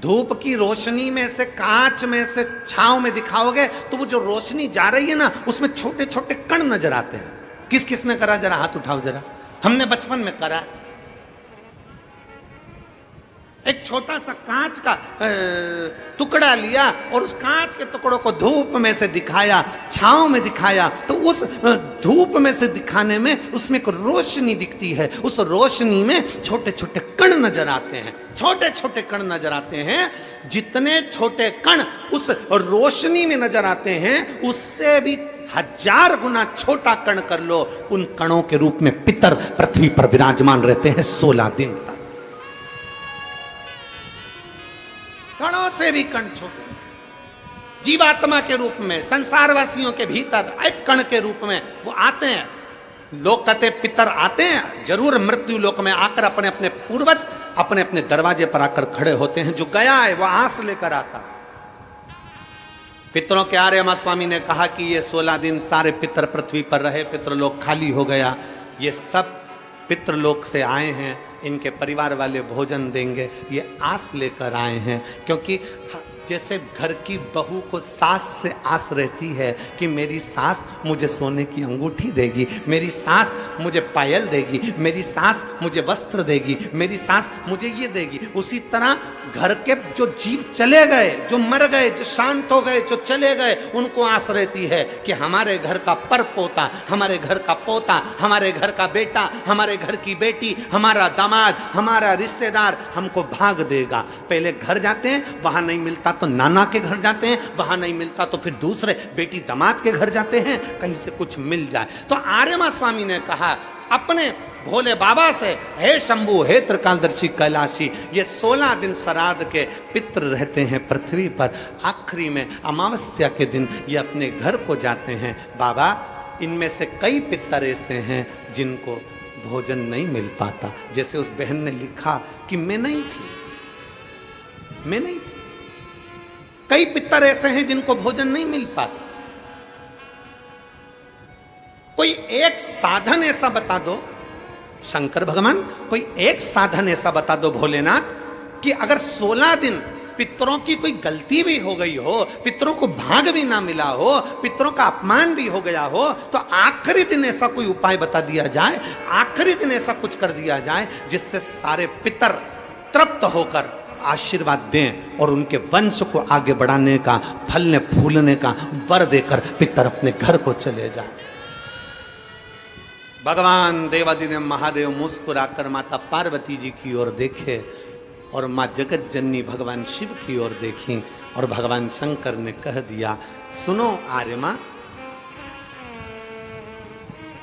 धूप की रोशनी में से, कांच में से छांव में दिखाओगे तो वो जो रोशनी जा रही है ना, उसमें छोटे छोटे कण नजर आते हैं। किस किस ने करा? जरा हाथ उठाओ जरा। हमने बचपन में करा। एक छोटा सा कांच का टुकड़ा लिया और उस कांच के टुकड़ों को धूप में से दिखाया, छांव में दिखाया, तो उस धूप में से दिखाने में उसमें एक रोशनी दिखती है, उस रोशनी में छोटे छोटे कण नजर आते हैं, छोटे छोटे कण नजर आते हैं। जितने छोटे कण उस रोशनी में नजर आते हैं, उससे भी 1000 गुना छोटा कण कर लो, उन कणों के रूप में पितर पृथ्वी पर विराजमान रहते हैं 16 दिन तक। कणों से भी कण छोटे, जीवात्मा के रूप में, संसारवासियों के भीतर एक कण के रूप में वो आते हैं। लोग कहते पितर आते हैं जरूर, मृत्यु लोक में आकर अपने अपने पूर्वज अपने अपने दरवाजे पर आकर खड़े होते हैं। जो गया है वो आस लेकर आता है। पितरों के आर्यमा स्वामी ने कहा कि ये 16 दिन सारे पितर पृथ्वी पर रहे, पितृलोक खाली हो गया। ये सब पितृलोक से आए हैं, इनके परिवार वाले भोजन देंगे, ये आस लेकर आए हैं। क्योंकि जैसे घर की बहू को सास से आस रहती है कि मेरी सास मुझे सोने की अंगूठी देगी, मेरी सास मुझे पायल देगी, मेरी सास मुझे वस्त्र देगी, मेरी सास मुझे ये देगी, उसी तरह घर के जो जीव चले गए, जो मर गए, जो शांत हो गए, जो चले गए, उनको आस रहती है कि हमारे घर का पर पोता, हमारे घर का पोता, हमारे घर का बेटा, हमारे घर की बेटी, हमारा दामाद, हमारा रिश्तेदार हमको भाग देगा। पहले घर जाते हैं, वहां नहीं मिलता तो नाना के घर जाते हैं, वहां नहीं मिलता तो फिर दूसरे बेटी दामाद के घर जाते हैं, कहीं से कुछ मिल जाए। तो आर्यमा स्वामी ने कहा अपने भोले बाबा से, हे शंभु, हे त्रिकालदर्शी कैलाशी, ये 16 दिन श्राद्ध के पितृ रहते हैं पृथ्वी पर, आखिरी में अमावस्या के दिन ये अपने घर को जाते हैं। बाबा, इनमें से कई पितर ऐसे हैं जिनको भोजन नहीं मिल पाता। जैसे उस बहन ने लिखा कि मैं नहीं थी, मैं नहीं थी। कई पितर ऐसे हैं जिनको भोजन नहीं मिल पाता। कोई एक साधन ऐसा बता दो शंकर भगवान, कोई एक साधन ऐसा बता दो भोलेनाथ कि अगर 16 दिन पितरों की कोई गलती भी हो गई हो, पितरों को भाग भी ना मिला हो, पितरों का अपमान भी हो गया हो, तो आखिरी दिन ऐसा कोई उपाय बता दिया जाए, आखिरी दिन ऐसा कुछ कर दिया जाए जिससे सारे पितर तृप्त होकर आशीर्वाद दें और उनके वंश को आगे बढ़ाने का, फलने फूलने का वर देकर पितर अपने घर को चले जाए। भगवान देवादिदेव महादेव मुस्कुराकर माता पार्वती जी की ओर देखे और मां जगत जननी भगवान शिव की ओर देखी और भगवान शंकर ने कह दिया, सुनो आर्यमा,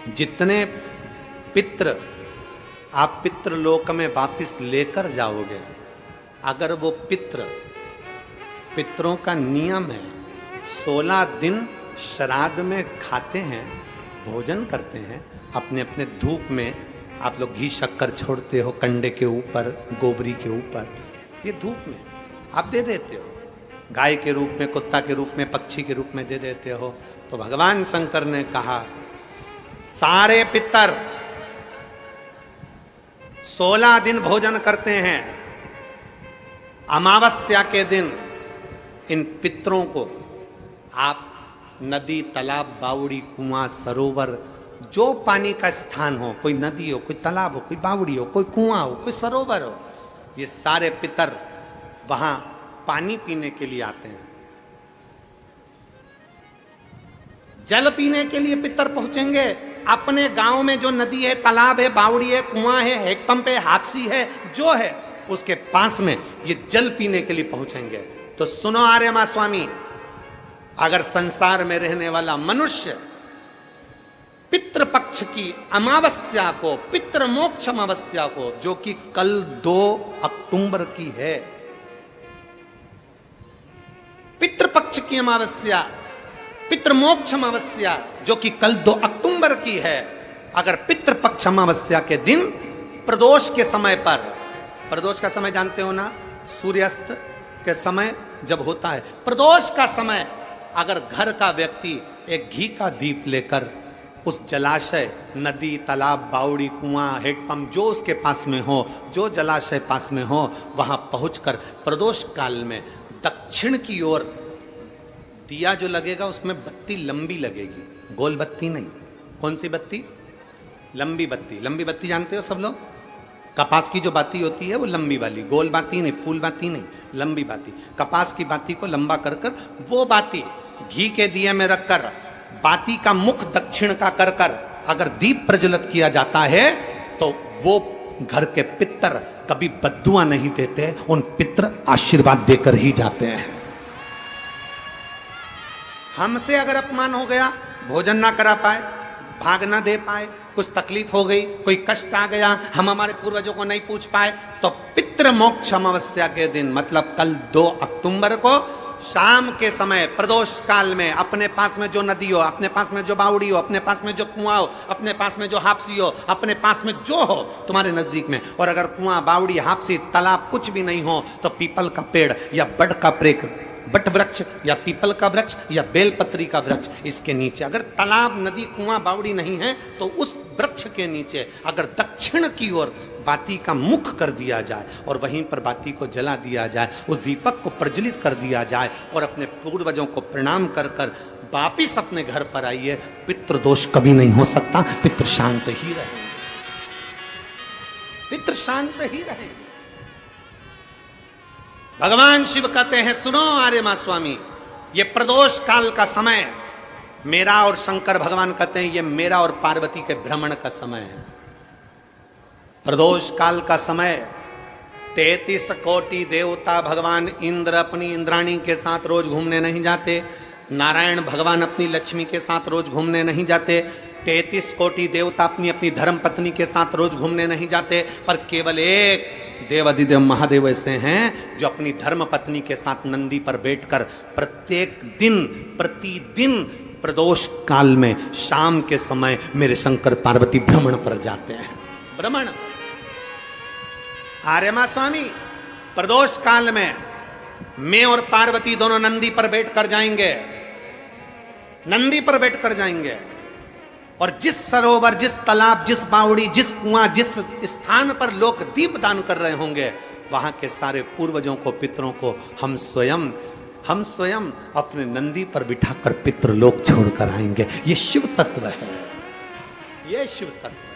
जितने पित्र आप पितृलोक में वापिस लेकर जाओगे, अगर वो पितरों का नियम है 16 दिन श्राद्ध में खाते हैं, भोजन करते हैं, अपने अपने धूप में आप लोग घी शक्कर छोड़ते हो, कंडे के ऊपर, गोबरी के ऊपर, ये धूप में आप दे देते हो, गाय के रूप में, कुत्ता के रूप में, पक्षी के रूप में दे देते हो। तो भगवान शंकर ने कहा, सारे पितर 16 दिन भोजन करते हैं, अमावस्या के दिन इन पितरों को आप नदी, तालाब, बावड़ी, कुआं, सरोवर, जो पानी का स्थान हो, कोई नदी हो, कोई तालाब हो, कोई बावड़ी हो, कोई कुआं हो, कोई सरोवर हो, ये सारे पितर वहां पानी पीने के लिए आते हैं। जल पीने के लिए पितर पहुंचेंगे। अपने गांव में जो नदी है, तालाब है, बावड़ी है, कुआं है, हैंडपंप है, हाथसी है, जो है उसके पास में ये जल पीने के लिए पहुंचेंगे। तो सुनो आर्यमा स्वामी, अगर संसार में रहने वाला मनुष्य पितृपक्ष की अमावस्या को, पितृ मोक्ष अमावस्या को, जो कि कल 2 अक्टूबर की है, पितृपक्ष की अमावस्या, पितृमोक्ष अमावस्या जो कि कल 2 अक्टूबर की है, अगर पितृपक्ष अमावस्या के दिन प्रदोष के समय पर, प्रदोष का समय जानते हो ना, सूर्यास्त के समय जब होता है प्रदोष का समय, अगर घर का व्यक्ति एक घी का दीप लेकर उस जलाशय, नदी, तालाब, बावड़ी, कुआं, हैंडपंप जो उसके पास में हो, जो जलाशय पास में हो, वहां पहुंचकर प्रदोष काल में दक्षिण की ओर दिया जो लगेगा उसमें बत्ती लंबी लगेगी, गोल बत्ती नहीं। कौन सी बत्ती? लंबी बत्ती। लंबी बत्ती जानते हो सब लोग? कपास की जो बाती होती है वो लंबी वाली, गोल बाती नहीं, फूल बाती नहीं, लंबी बाती। कपास की बाती को लंबा कर कर वो बाती घी के दिए में रखकर, बाती का मुख दक्षिण का कर कर अगर दीप प्रज्वलित किया जाता है तो वो घर के पितर कभी बद्दुआ नहीं देते, उन पितर आशीर्वाद देकर ही जाते हैं। हमसे अगर अपमान हो गया, भोजन ना करा पाए, भाग ना दे पाए, कुछ तकलीफ हो गई, कोई कष्ट आ गया, हम हमारे पूर्वजों को नहीं पूछ पाए, तो पितृ मोक्ष अमावस्या के दिन मतलब कल 2 अक्टूबर को शाम के समय प्रदोष काल में अपने पास में जो नदी हो, अपने पास में जो बावड़ी हो, अपने पास में जो कुआं हो, अपने पास में जो हापसी हो, अपने पास में जो हो तुम्हारे नजदीक में, और अगर कुआं, बावड़ी, हापसी, तालाब कुछ भी नहीं हो तो पीपल का पेड़ या बड़ का बट वृक्ष या पीपल का वृक्ष या बेलपत्री का वृक्ष, इसके नीचे, अगर तालाब, नदी, कुआं, बावड़ी नहीं है तो उस वृक्ष के नीचे अगर दक्षिण की ओर बाती का मुख कर दिया जाए और वहीं पर बाती को जला दिया जाए, उस दीपक को प्रज्वलित कर दिया जाए और अपने पूर्वजों को प्रणाम कर कर वापिस अपने घर पर आइए, पितृदोष कभी नहीं हो सकता, पितृ शांत ही रहे, पितृ शांत ही रहे। भगवान शिव कहते हैं, सुनो आर्यमा स्वामी, ये प्रदोष काल का समय मेरा, और शंकर भगवान कहते हैं ये मेरा और पार्वती के भ्रमण का समय है। प्रदोष काल का समय 33 कोटि देवता, भगवान इंद्र अपनी इंद्राणी के साथ रोज घूमने नहीं जाते, नारायण भगवान अपनी लक्ष्मी के साथ रोज घूमने नहीं जाते, 33 कोटि देवता अपनी अपनी धर्म पत्नी के साथ रोज घूमने नहीं जाते, पर केवल एक देवादिदेव महादेव ऐसे हैं जो अपनी धर्म पत्नी के साथ नंदी पर बैठकर प्रत्येक दिन, प्रतिदिन प्रदोष काल में शाम के समय मेरे शंकर पार्वती भ्रमण पर जाते हैं। भ्रमण। आर्यमा स्वामी, प्रदोष काल में मैं और पार्वती दोनों नंदी पर बैठकर जाएंगे, नंदी पर बैठकर जाएंगे, और जिस सरोवर, जिस तालाब, जिस बावड़ी, जिस कुआं, जिस स्थान पर लोग दीप दान कर रहे होंगे वहां के सारे पूर्वजों को, पितरों को हम स्वयं अपने नंदी पर बिठाकर पितृलोक छोड़कर आएंगे। ये शिव तत्व है, ये शिव तत्व है।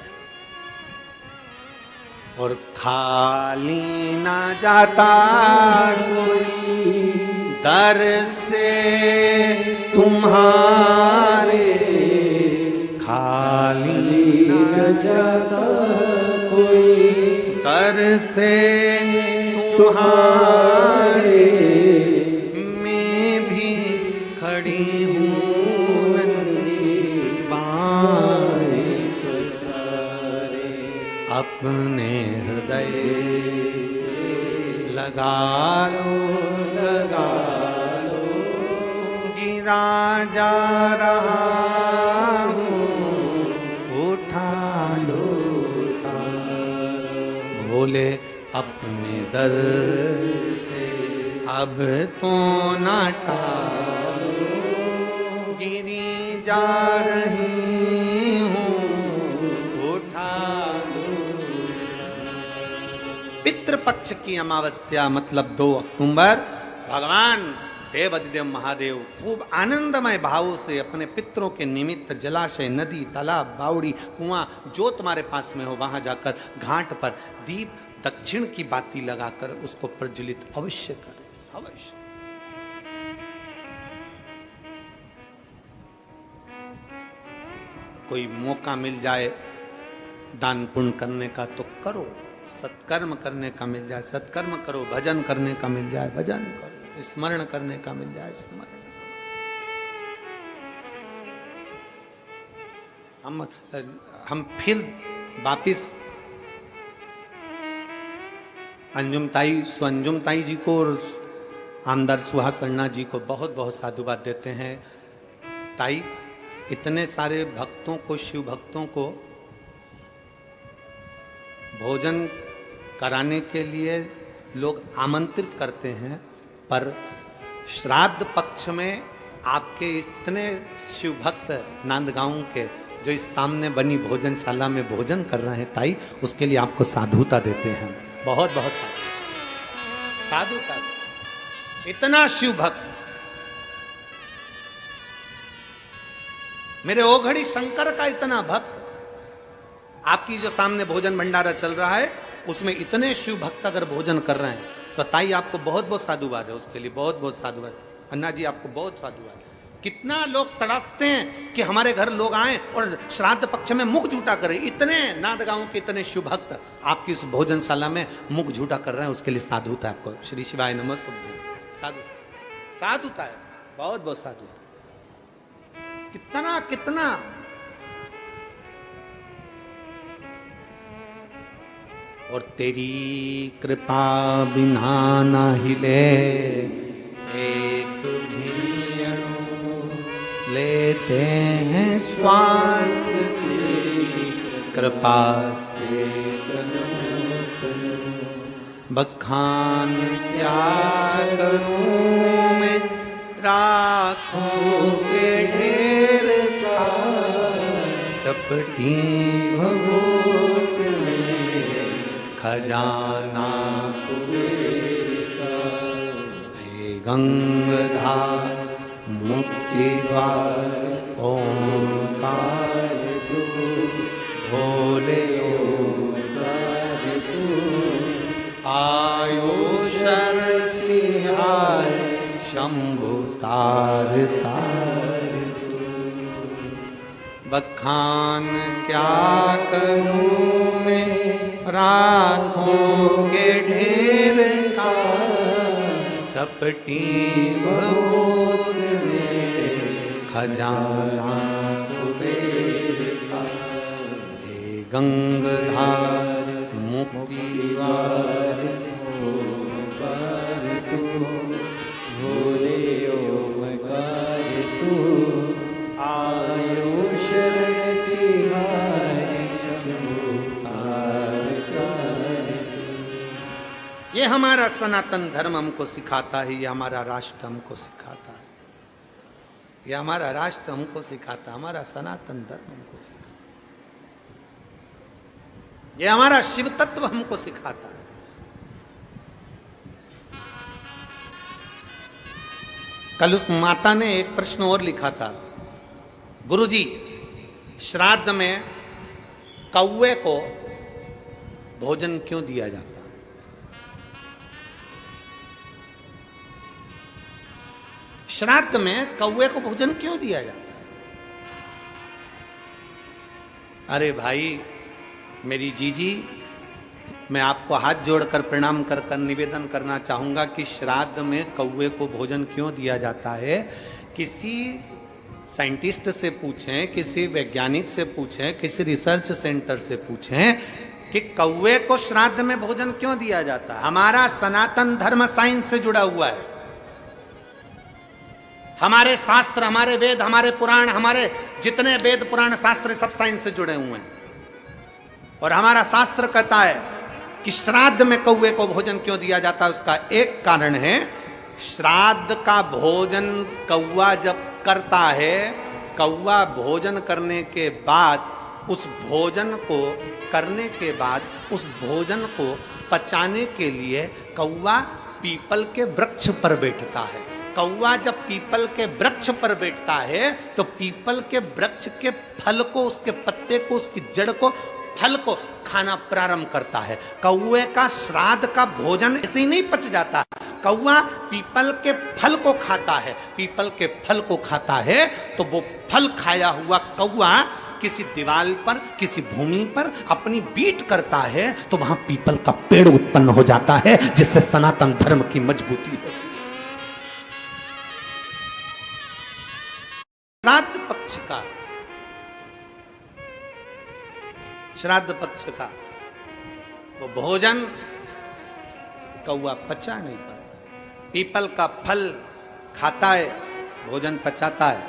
और खाली ना जाता कोई दर से तुम्हारे, खाली ना जाता कोई दर से तुम्हारे, मैं भी खड़ी हूँ नंदी बाएं पसारे, अपने हृदय से लगा लो, गिरा जा रहा हूँ, उठा लो, भोले अपने दर से अब तो ना टालो, गिरी जा रही हूँ, उठा लो। पितृपक्ष की अमावस्या मतलब 2 अक्टूबर, भगवान देवाधिदेव महादेव खूब आनंदमय भावों से अपने पितरों के निमित्त जलाशय, नदी, तालाब, बावड़ी, कुआं जो तुम्हारे पास में हो वहां जाकर घाट पर दीप दक्षिण की बाती लगाकर उसको प्रज्वलित अवश्य करें, अवश्य। कोई मौका मिल जाए दान पुण्य करने का तो करो, सत्कर्म करने का मिल जाए सत्कर्म करो, भजन करने का मिल जाए भजन करो, स्मरण करने का मिल जाए स्मरण। हम फिर वापिस अंजुम ताई जी को और आमदार सुहासन्ना जी को बहुत बहुत साधुवाद देते हैं। ताई, इतने सारे भक्तों को, शिव भक्तों को भोजन कराने के लिए लोग आमंत्रित करते हैं, पर श्राद्ध पक्ष में आपके इतने शिव भक्त नांदगांव के जो इस सामने बनी भोजनशाला में भोजन कर रहे हैं ताई, उसके लिए आपको साधुता देते हैं। बहुत बहुत साधुता। इतना शिव भक्त, मेरे ओघड़ी शंकर का इतना भक्त, आपकी जो सामने भोजन भंडारा चल रहा है उसमें इतने शिव भक्त अगर भोजन कर रहे हैं तो ताई आपको बहुत बहुत साधुवाद है, उसके लिए बहुत बहुत साधुवाद। अन्ना जी आपको बहुत साधुवाद। कितना लोग तड़पते हैं कि हमारे घर लोग आए और श्राद्ध पक्ष में मुख झूठा करें। इतने नांदगांव के इतने शिव भक्त आपकी उस भोजनशाला में मुख झूठा कर रहे हैं, उसके लिए साधुता है आपको। श्री शिवाय नमस्ते। साधुता है, बहुत बहुत साधुता। कितना कितना और तेरी कृपा बिना ना हिले एक भी अणु, लेते हैं श्वास तेरी कृपा से। बखान क्या करूं मैं राखों के ढेर का, चपटी भभूत खजाना कुबेर का। हे गंगाधार मुक्ति द्वार ओंकार तू, भोले ओंकार तू। आयो शरण तिहार शंभु तार तार तू। बखान क्या करूं मैं राखों के ढेर का, चपटी भभूत खजाना कुबेर का। हे गंगाधार मुक्ति द्वार ओंकार तू, भोले ओंकार तू। आयो शरण तिहारी शंभु तार तार। ये हमारा सनातन धर्म हमको सिखाता है, ये हमारा राष्ट्र हमको सिखाता है, ये हमारा राष्ट्र हमको सिखाता है, हमारा सनातन धर्म हमको सिखाता है, ये हमारा शिव तत्व हमको सिखाता है। कल उस माता ने एक प्रश्न और लिखा था, गुरुजी श्राद्ध में कौवे को भोजन क्यों दिया जाता है? श्राद्ध में कौवे को भोजन क्यों दिया जाता है? अरे भाई मेरी जीजी, मैं आपको हाथ जोड़कर प्रणाम कर निवेदन करना चाहूंगा कि श्राद्ध में कौवे को भोजन क्यों दिया जाता है, किसी साइंटिस्ट से पूछें, किसी वैज्ञानिक से पूछें, किसी रिसर्च सेंटर से पूछें कि कौवे को श्राद्ध में भोजन क्यों दिया जाता है। हमारा सनातन धर्म साइंस से जुड़ा हुआ है। हमारे शास्त्र, हमारे वेद, हमारे पुराण, हमारे जितने वेद पुराण शास्त्र सब साइंस से जुड़े हुए हैं। और हमारा शास्त्र कहता है कि श्राद्ध में कौवे को भोजन क्यों दिया जाता है। उसका एक कारण है, श्राद्ध का भोजन कौवा जब करता है, कौवा भोजन करने के बाद उस भोजन को करने के बाद उस भोजन को पचाने के लिए कौवा पीपल के वृक्ष पर बैठता है। कौवा जब पीपल के वृक्ष पर बैठता है तो पीपल के वृक्ष के फल को, उसके पत्ते को, उसकी जड़ को, फल को खाना प्रारंभ करता है। कौवे का श्राद्ध का भोजन ऐसे ही नहीं पच जाता। कौवा पीपल के फल को खाता है। पीपल के फल को खाता है तो वो फल खाया हुआ कौवा किसी दीवार पर, किसी भूमि पर अपनी बीट करता है तो वहां पीपल का पेड़ उत्पन्न हो जाता है, जिससे सनातन धर्म की मजबूती होती है। श्राद्ध पक्ष का वो भोजन कौवा पचा नहीं पाता। पीपल का फल खाता है, भोजन पचाता है।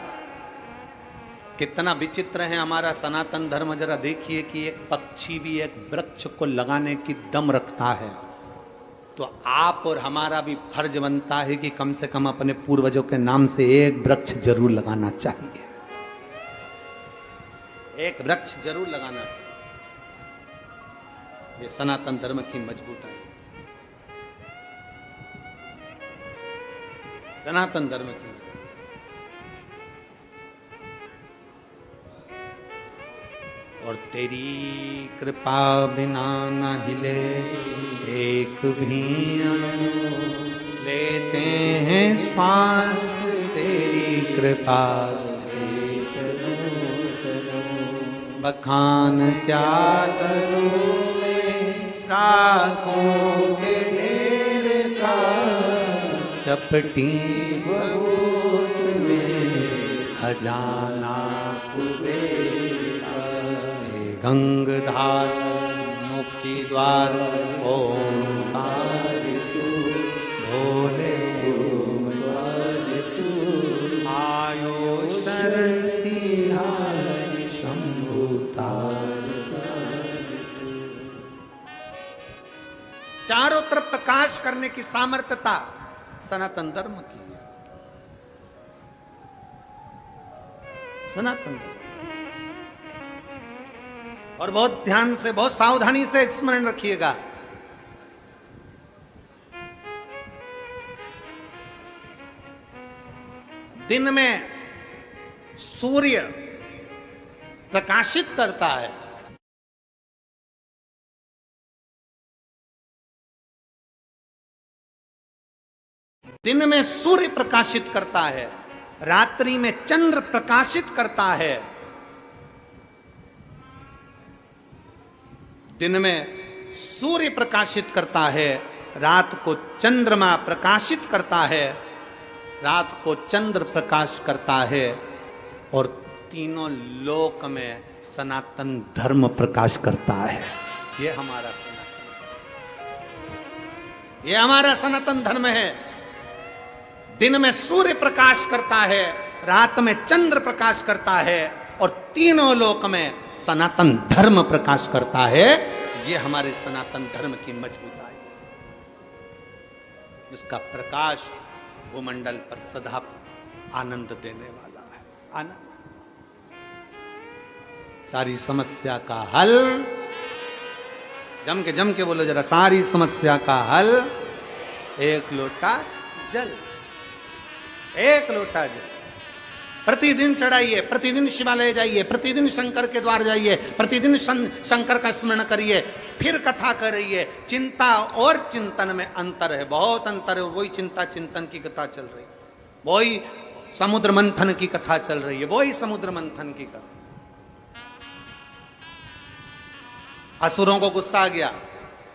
कितना विचित्र है हमारा सनातन धर्म। जरा देखिए कि एक पक्षी भी एक वृक्ष को लगाने की दम रखता है, तो आप और हमारा भी फर्ज बनता है कि कम से कम अपने पूर्वजों के नाम से एक वृक्ष जरूर लगाना चाहिए। एक वृक्ष जरूर लगाना चाहिए। ये सनातन धर्म की मजबूताई, सनातन धर्म की। और तेरी कृपा बिना न हिले एक भी अणु, लेते हैं श्वास तेरी कृपा से। बखान क्या करूं राखों के ढेर का, चपटी बबूत में खजाना कुबेरा। हे गंगधार मुक्ति द्वार ओंकार तू, भोले ओंकार तू, आयो शरण तिहार शंभुतार। चारों तरफ प्रकाश करने की सामर्थ्यता सनातन धर्म की है। सनातन धर्म। और बहुत ध्यान से, बहुत सावधानी से स्मरण रखिएगा, दिन में सूर्य प्रकाशित करता है, दिन में सूर्य प्रकाशित करता है, रात्रि में चंद्र प्रकाशित करता है। दिन में सूर्य प्रकाशित करता है, रात को चंद्रमा प्रकाशित करता है, रात को चंद्र प्रकाश करता है। और तीनों लोक में सनातन धर्म प्रकाश करता है। ये हमारा सनातन, ये हमारा सनातन धर्म है। दिन में सूर्य प्रकाश करता है, रात में चंद्र प्रकाश करता है, और तीनों लोक में सनातन धर्म प्रकाश करता है। ये हमारे सनातन धर्म की मजबूताई है। उसका प्रकाश भूमंडल पर सदा आनंद देने वाला है। आनंद। सारी समस्या का हल, जम के बोलो जरा, सारी समस्या का हल एक लोटा जल। एक लोटा जल प्रतिदिन चढ़ाइए, प्रतिदिन शिवालय जाइए, प्रतिदिन शंकर के द्वार जाइए, प्रतिदिन शंकर का स्मरण करिए, फिर कथा करिए। चिंता और चिंतन में अंतर है, बहुत अंतर है। वही चिंता चिंतन की कथा चल रही है, वही समुद्र मंथन की कथा चल रही है, वही समुद्र मंथन की कथा। असुरों को गुस्सा आ गया,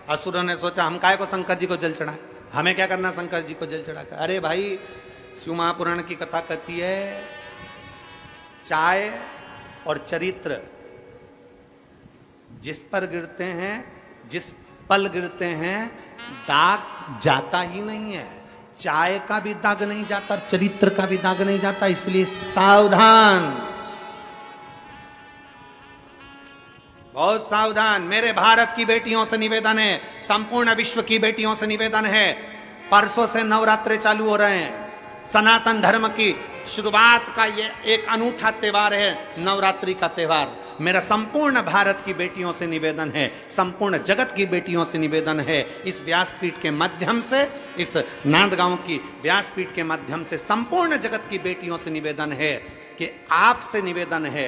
असुरों ने सोचा हम काय को शंकर जी को जल चढ़ाएं, हमें क्या करना शंकर जी को जल चढ़ाकर। अरे भाई, शिव महापुराण की कथा कहती है चाय और चरित्र जिस पर गिरते हैं, जिस पल गिरते हैं, दाग जाता ही नहीं है। चाय का भी दाग नहीं जाता, चरित्र का भी दाग नहीं जाता, इसलिए सावधान, बहुत सावधान। मेरे भारत की बेटियों से निवेदन है, संपूर्ण विश्व की बेटियों से निवेदन है, परसों से नवरात्रे चालू हो रहे हैं। सनातन धर्म की शुरुआत का ये एक अनूठा त्योहार है, नवरात्रि का त्योहार। मेरा संपूर्ण भारत की बेटियों से निवेदन है, संपूर्ण जगत की बेटियों से निवेदन है, इस व्यासपीठ के माध्यम से, इस नांदगांव की व्यासपीठ के माध्यम से संपूर्ण जगत की बेटियों से निवेदन है कि आपसे निवेदन है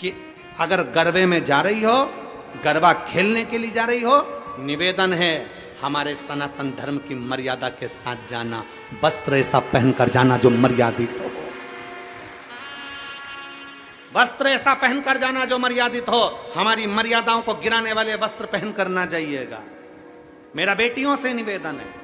कि अगर गरबे में जा रही हो, गरबा खेलने के लिए जा रही हो, निवेदन है हमारे सनातन धर्म की मर्यादा के साथ जाना, वस्त्र ऐसा पहनकर जाना जो मर्यादित हो, वस्त्र ऐसा पहनकर जाना जो मर्यादित हो। हमारी मर्यादाओं को गिराने वाले वस्त्र पहनकर ना जाइएगा, मेरा बेटियों से निवेदन है।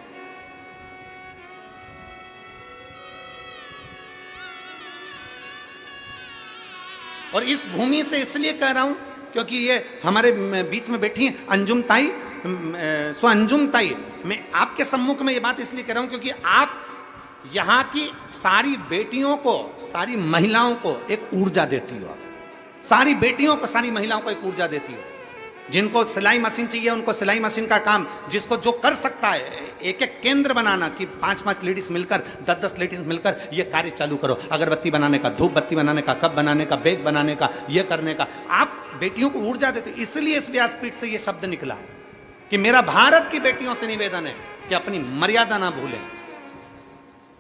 और इस भूमि से इसलिए कह रहा हूं क्योंकि ये हमारे बीच में बैठी हैं अंजुम ताई, सो अंजुम ताई, मैं आपके सम्मुख में ये बात इसलिए कह रहा हूं क्योंकि आप यहाँ की सारी बेटियों को, सारी महिलाओं को एक ऊर्जा देती हो, सारी बेटियों को, सारी महिलाओं को एक ऊर्जा देती हो। जिनको सिलाई मशीन चाहिए उनको सिलाई मशीन का काम, जिसको जो कर सकता है, एक एक केंद्र बनाना कि 5-5 लेडीज मिलकर, 10-10 लेडीज मिलकर ये कार्य चालू करो, अगरबत्ती बनाने का, धूप बत्ती बनाने का, कप बनाने का, बैग बनाने का, ये करने का। आप बेटियों को ऊर्जा देते, इसलिए इस व्यासपीठ से ये शब्द निकला है कि मेरा भारत की बेटियों से निवेदन है कि अपनी मर्यादा ना भूलें,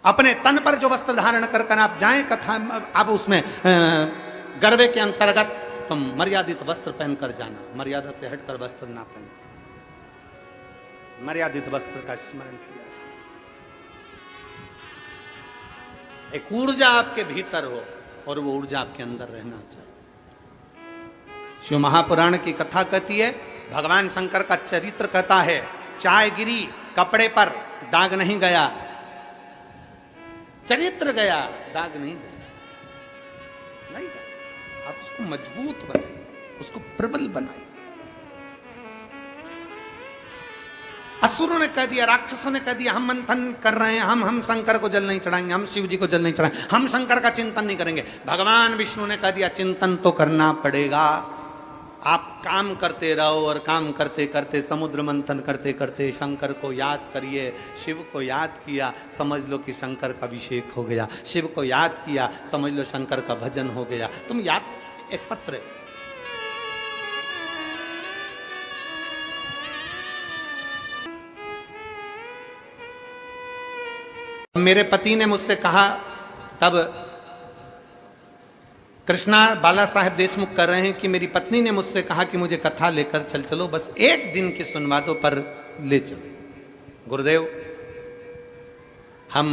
अपने तन पर जो वस्त्र धारण कर आप जाएं कथा, आप उसमें गरबे के अंतर्गत तो मर्यादित वस्त्र पहनकर जाना, मर्यादा से हटकर वस्त्र ना पहन, मर्यादित वस्त्र का स्मरण किया। एक ऊर्जा आपके भीतर हो और वो ऊर्जा आपके अंदर रहना चाहिए। शिव महापुराण की कथा कहती है, भगवान शंकर का चरित्र कहता है, चाय गिरी कपड़े पर, दाग नहीं गया, चरित्र गया, दाग नहीं गया, नहीं गया। आप उसको मजबूत बनाइए, उसको प्रबल बनाइए। असुरों ने कह दिया, राक्षसों ने कह दिया, हम मंथन कर रहे हैं, हम शंकर को जल नहीं चढ़ाएंगे, हम शिव जी को जल नहीं चढ़ाएंगे, हम शंकर का चिंतन नहीं करेंगे। भगवान विष्णु ने कह दिया, चिंतन तो करना पड़ेगा। आप काम करते रहो और काम करते करते, समुद्र मंथन करते करते शंकर को याद करिए। शिव को याद किया, समझ लो कि शंकर का अभिषेक हो गया। शिव को याद किया, समझ लो शंकर का भजन हो गया। तुम याद, एक पत्र, मेरे पति ने मुझसे कहा, तब कृष्णा बाला साहेब देशमुख कर रहे हैं कि मेरी पत्नी ने मुझसे कहा कि मुझे कथा लेकर चल चलो, बस एक दिन की सुनवा दो पर ले चलो। गुरुदेव, हम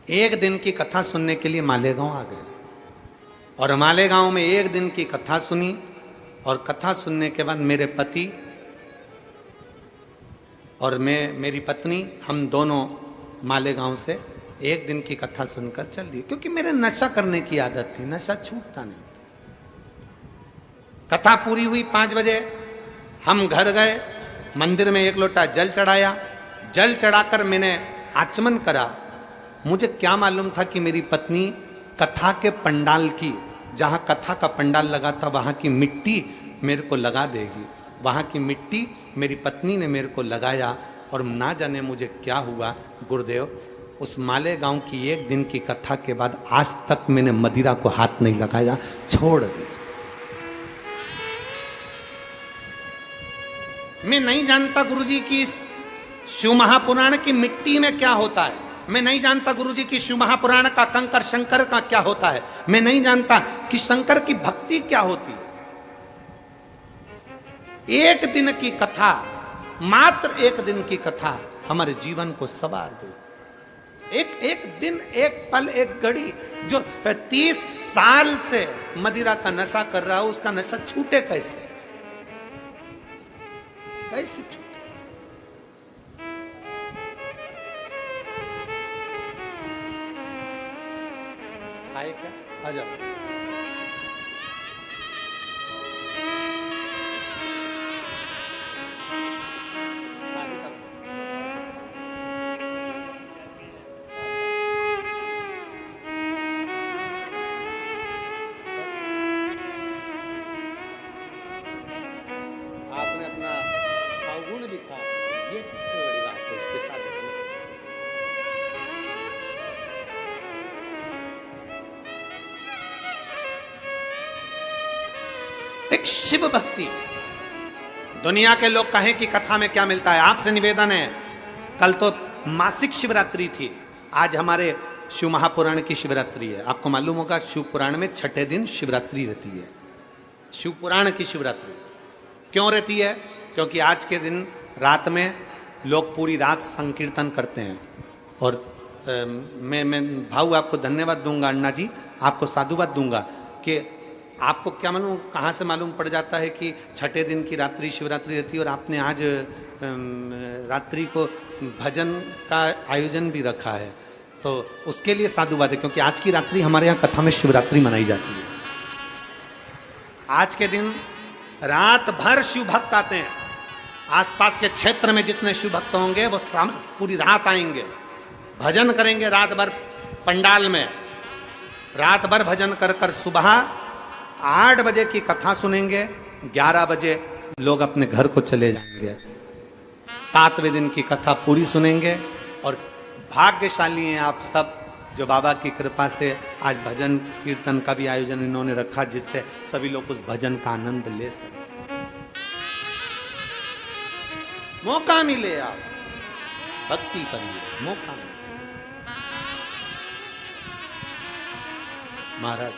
एक दिन की कथा सुनने के लिए मालेगांव आ गए और मालेगांव में एक दिन की कथा सुनी और कथा सुनने के बाद मेरे पति और मेरी पत्नी, हम दोनों मालेगांव से एक दिन की कथा सुनकर चल दिए, क्योंकि मेरे नशा करने की आदत थी, नशा छूटता नहीं। कथा पूरी हुई 5 बजे, हम घर गए, मंदिर में एक लोटा जल चढ़ाया। जल चढ़ाकर मैंने आचमन करा। मुझे क्या मालूम था कि मेरी पत्नी कथा के पंडाल की, जहां कथा का पंडाल लगा था वहां की मिट्टी मेरे को लगा देगी। वहां की मिट्टी मेरी पत्नी ने मेरे को लगाया और ना जाने मुझे क्या हुआ। गुरुदेव, उस मालेगांव की एक दिन की कथा के बाद आज तक मैंने मदिरा को हाथ नहीं लगाया, छोड़ दी। मैं नहीं जानता गुरुजी की इस शिव महापुराण की मिट्टी में क्या होता है, मैं नहीं जानता गुरुजी कि शिव महापुराण का कंकर शंकर का क्या होता है, मैं नहीं जानता कि शंकर की भक्ति क्या होती है। एक दिन की कथा, मात्र एक दिन की कथा हमारे जीवन को सवार दे। एक दिन, एक पल, एक घड़ी, जो 30 साल से मदिरा का नशा कर रहा है, उसका नशा छूटे कैसे? कैसे छूटे? आए क्या? आ जाओ। आपने अपना अवगुण लिखा, ये सबसे बड़ी बात है। उसके साथ एक शिव भक्ति। दुनिया के लोग कहें कि कथा में क्या मिलता है, आपसे निवेदन है, कल तो मासिक शिवरात्रि थी, आज हमारे शिव महापुराण की शिवरात्रि है। आपको मालूम होगा शिव पुराण में छठे दिन शिवरात्रि रहती है। शिव पुराण की शिवरात्रि क्यों रहती है? क्योंकि आज के दिन रात में लोग पूरी रात संकीर्तन करते हैं। और मैं भाऊ आपको धन्यवाद दूंगा, अन्ना जी आपको साधुवाद दूंगा कि आपको क्या मालूम, कहाँ से मालूम पड़ जाता है कि छठे दिन की रात्रि शिवरात्रि रहती है और आपने आज रात्रि को भजन का आयोजन भी रखा है, तो उसके लिए साधुवाद है। क्योंकि आज की रात्रि हमारे यहाँ कथा में शिवरात्रि मनाई जाती है। आज के दिन रात भर शिव भक्त आते हैं। आसपास के क्षेत्र में जितने शिव भक्त होंगे वो पूरी रात आएंगे, भजन करेंगे रात भर पंडाल में। रात भर भजन कर कर सुबह 8 बजे की कथा सुनेंगे, 11 बजे लोग अपने घर को चले जाएंगे। 7वें दिन की कथा पूरी सुनेंगे। और भाग्यशाली हैं आप सब जो बाबा की कृपा से आज भजन कीर्तन का भी आयोजन इन्होंने रखा, जिससे सभी लोग उस भजन का आनंद ले सकें। मौका मिले आप भक्ति करिए, मौका मिले। महाराज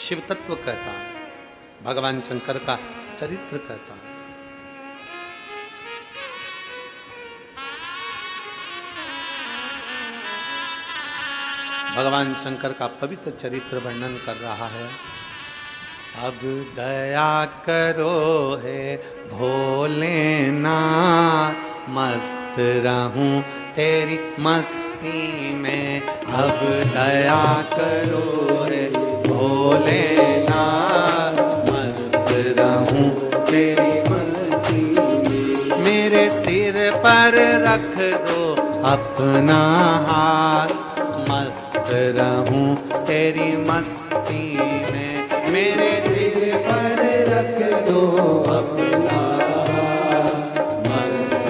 शिव तत्व कहता है, भगवान शंकर का चरित्र कहता है। भगवान शंकर का पवित्र चरित्र वर्णन कर रहा है। अब दया करो हे भोलेनाथ, मस्त रहूं तेरी मस्ती में। अब दया करो हे भोलेनाथ, मस्त रहूं तेरी मस्ती में। मेरे सिर पर रख दो अपना हाथ, मस्त रहूं तेरी मस्ती में। मेरे सिर पर रख दो अपना हाथ, मस्त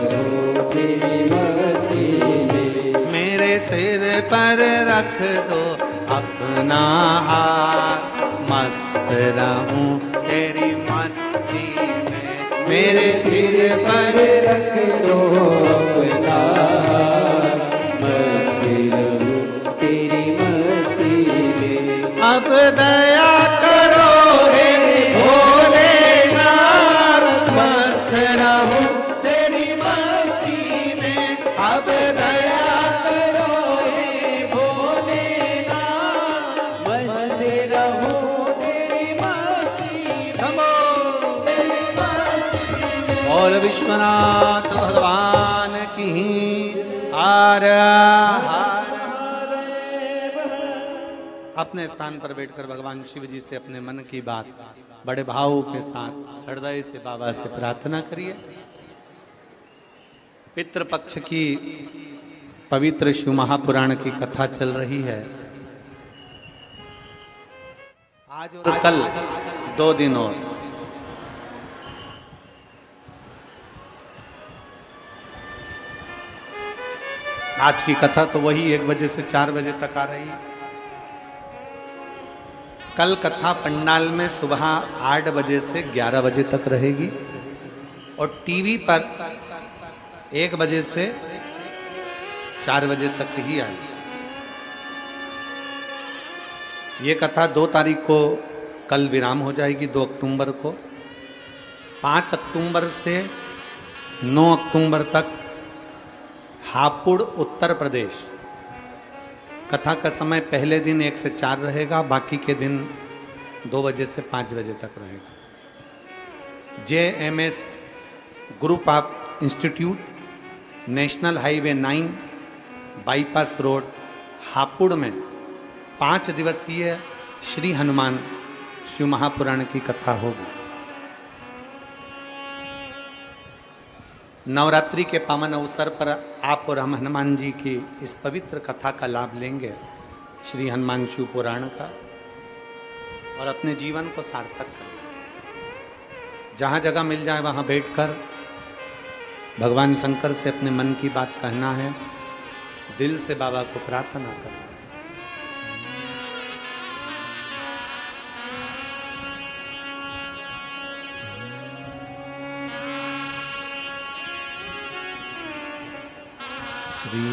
रहूं तेरी मस्ती में। मेरे सिर पर रख दो अपना हाथ, मस्त रहूं तेरी मस्ती में। मेरे सिर पर रख दो अपना हाथ, अब दया करो हे भोलेनाथ, मस्त रहूं तेरी मस्ती में। अब दया करो हे भोलेनाथ, मस्त रहूं तेरी मस्ती में। और विश्वनाथ भगवान की हर अपने स्थान पर बैठकर भगवान शिव जी से अपने मन की बात बड़े भाव के साथ हृदय से बाबा से प्रार्थना करिए। पितृपक्ष की पवित्र शिव महापुराण की कथा चल रही है। आज और कल 2 दिन और। आज की कथा तो वही 1 बजे से 4 बजे तक आ रही है। कल कथा पंडाल में सुबह 8 बजे से 11 बजे तक रहेगी और टीवी पर 1 बजे से 4 बजे तक ही आई। ये कथा 2 तारीख को कल विराम हो जाएगी, 2 अक्टूबर को। 5 अक्टूबर से 9 अक्टूबर तक हापुड़ उत्तर प्रदेश। कथा का समय पहले दिन 1 से 4 रहेगा, बाकी के दिन 2 बजे से 5 बजे तक रहेगा। JMS group of institute, national highway 9, bypass road, Hapur में 5 दिवसीय श्री हनुमान शिव महापुराण की कथा होगी। नवरात्रि के पावन अवसर पर आप और हम हनुमान जी की इस पवित्र कथा का लाभ लेंगे, श्री हनुमान शिव पुराण का, और अपने जीवन को सार्थक करेंगे। जहाँ जगह मिल जाए वहाँ बैठकर भगवान शंकर से अपने मन की बात कहना है, दिल से बाबा को प्रार्थना करना है। श्री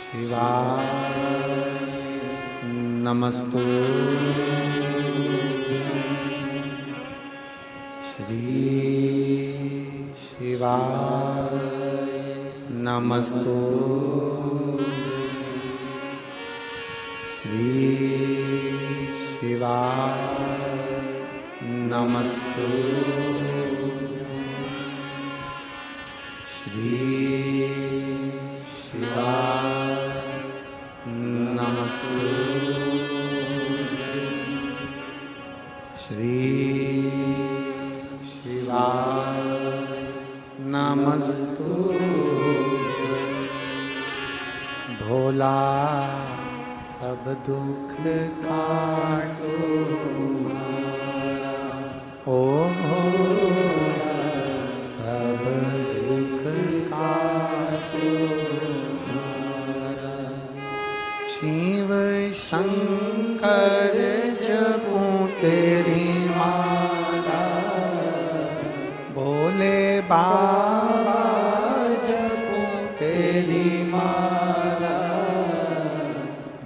शिवाय नमस्तु, श्री शिवाय नमस्तु, श्री शिवाय नमस्तु, श्री शिवाय नमस्तु, श्री शिवाय नमस्तु। भोला सब दुख काटो ओ भोला सब दुख काटो, शिव शंकर जपूं तेरी माला, भोले बाबा जपूं तेरी माला,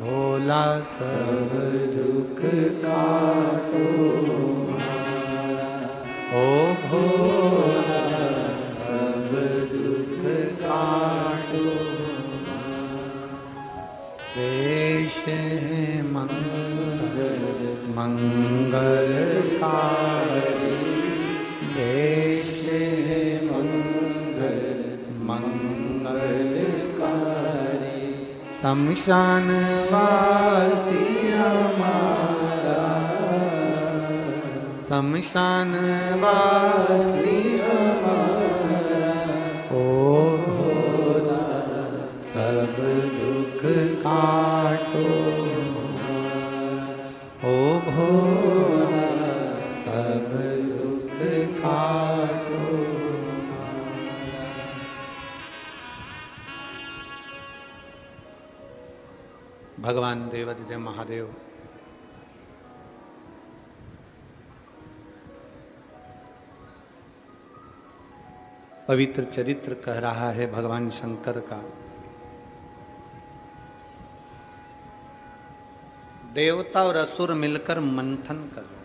भोला सब दुख काटो ओ भोला सब दुख काटो। देश है मंगलकारी, देश है मंगलकारी, शमशान वासी हमारा, शमशान वासी हमारा, ओ भोला सब दुख काटो ओ भोला सब दुख काटो। भगवान देवाधिदेव महादेव पवित्र चरित्र कह रहा है भगवान शंकर का। देवता और असुर मिलकर मंथन कर रहे हैं।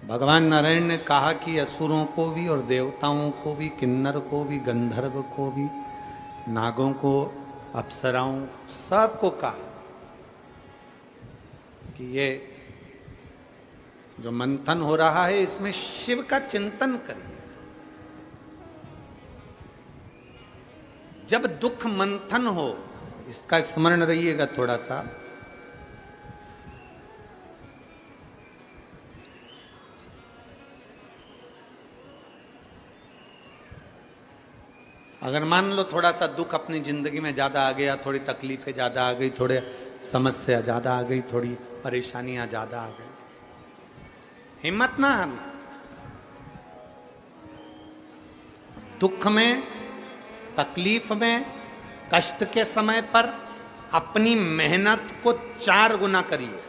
भगवान नारायण ने कहा कि असुरों को भी और देवताओं को भी, किन्नर को भी, गंधर्व को भी, नागों को, अप्सराओं, सबको कहा कि ये जो मंथन हो रहा है इसमें शिव का चिंतन करिए। जब दुख मंथन हो, इसका स्मरण रहिएगा थोड़ा सा, अगर मान लो थोड़ा सा दुख अपनी जिंदगी में ज्यादा आ गया, थोड़ी तकलीफें ज्यादा आ गई, थोड़े समस्या ज्यादा आ गई, थोड़ी परेशानियां ज्यादा आ गई, हिम्मत ना हारना। दुख में, तकलीफ में, कष्ट के समय पर अपनी मेहनत को 4 गुना करिए।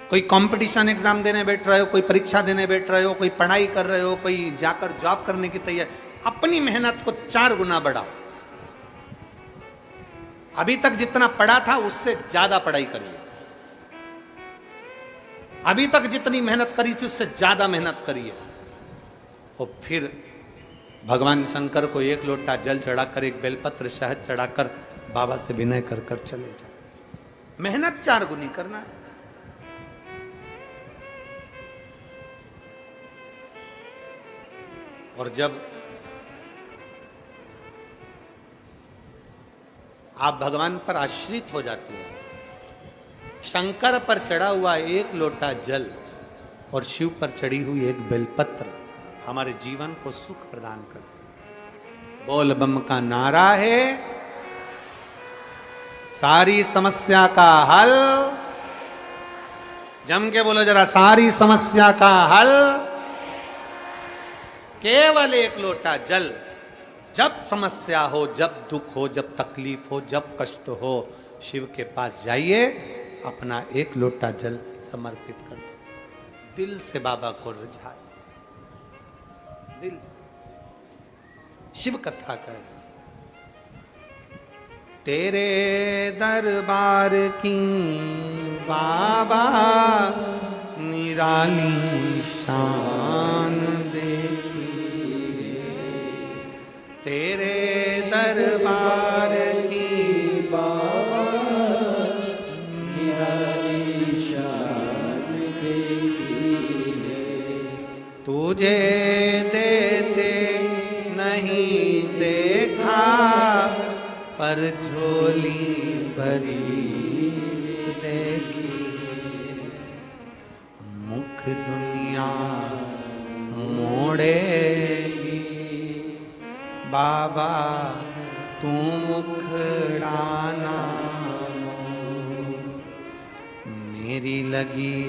कोई कंपटीशन एग्जाम देने बैठ रहे हो, कोई परीक्षा देने बैठ रहे हो, कोई पढ़ाई कर रहे हो, कोई जाकर जॉब करने की तैयारी, अपनी मेहनत को 4 गुना बढ़ाओ। अभी तक जितना पढ़ा था उससे ज्यादा पढ़ाई करिए। अभी तक जितनी मेहनत करी थी उससे ज्यादा मेहनत करिए। और फिर भगवान शंकर को 1 लोटा जल चढ़ाकर, 1 बेलपत्र शहद चढ़ाकर बाबा से विनय कर कर चले जाओ। मेहनत 4 गुनी करना है। और जब आप भगवान पर आश्रित हो जाते हैं, शंकर पर चढ़ा हुआ 1 लोटा जल और शिव पर चढ़ी हुई 1 बेलपत्र हमारे जीवन को सुख प्रदान करते हैं। बोल बम का नारा है सारी समस्या का हल। जम के बोलो जरा, सारी समस्या का हल केवल 1 लोटा जल। जब समस्या हो, जब दुख हो, जब तकलीफ हो, जब कष्ट हो, शिव के पास जाइए, अपना 1 लोटा जल समर्पित कर दीजिए। दिल से बाबा को रिझाइए, दिल से। शिव कथा कर, तेरे दरबार की बाबा निराली शान देखी, तेरे दरबार की बाबा निराली शान देखी है। तुझे देते नहीं देखा पर झोली भरी देखी, मुख दुनिया मोड़ेगी बाबा तू मुखड़ाना मोड़। मेरी लगी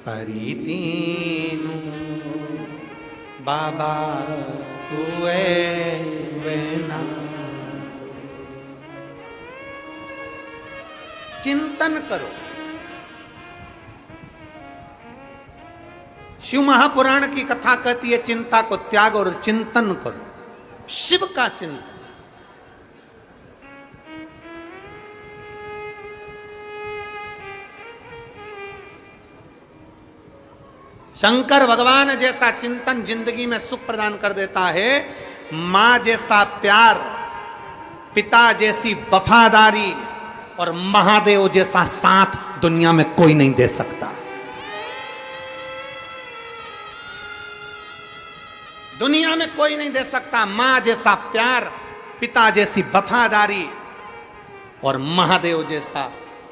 परीती नू बाबा तू वेना। चिंतन करो। शिव महापुराण की कथा कहती है चिंता को त्याग और चिंतन करो, शिव का चिंतन। शंकर भगवान जैसा चिंतन जिंदगी में सुख प्रदान कर देता है। मां जैसा प्यार, पिता जैसी वफादारी और महादेव जैसा साथ दुनिया में कोई नहीं दे सकता। दुनिया में कोई नहीं दे सकता। मां जैसा प्यार, पिता जैसी वफादारी और महादेव जैसा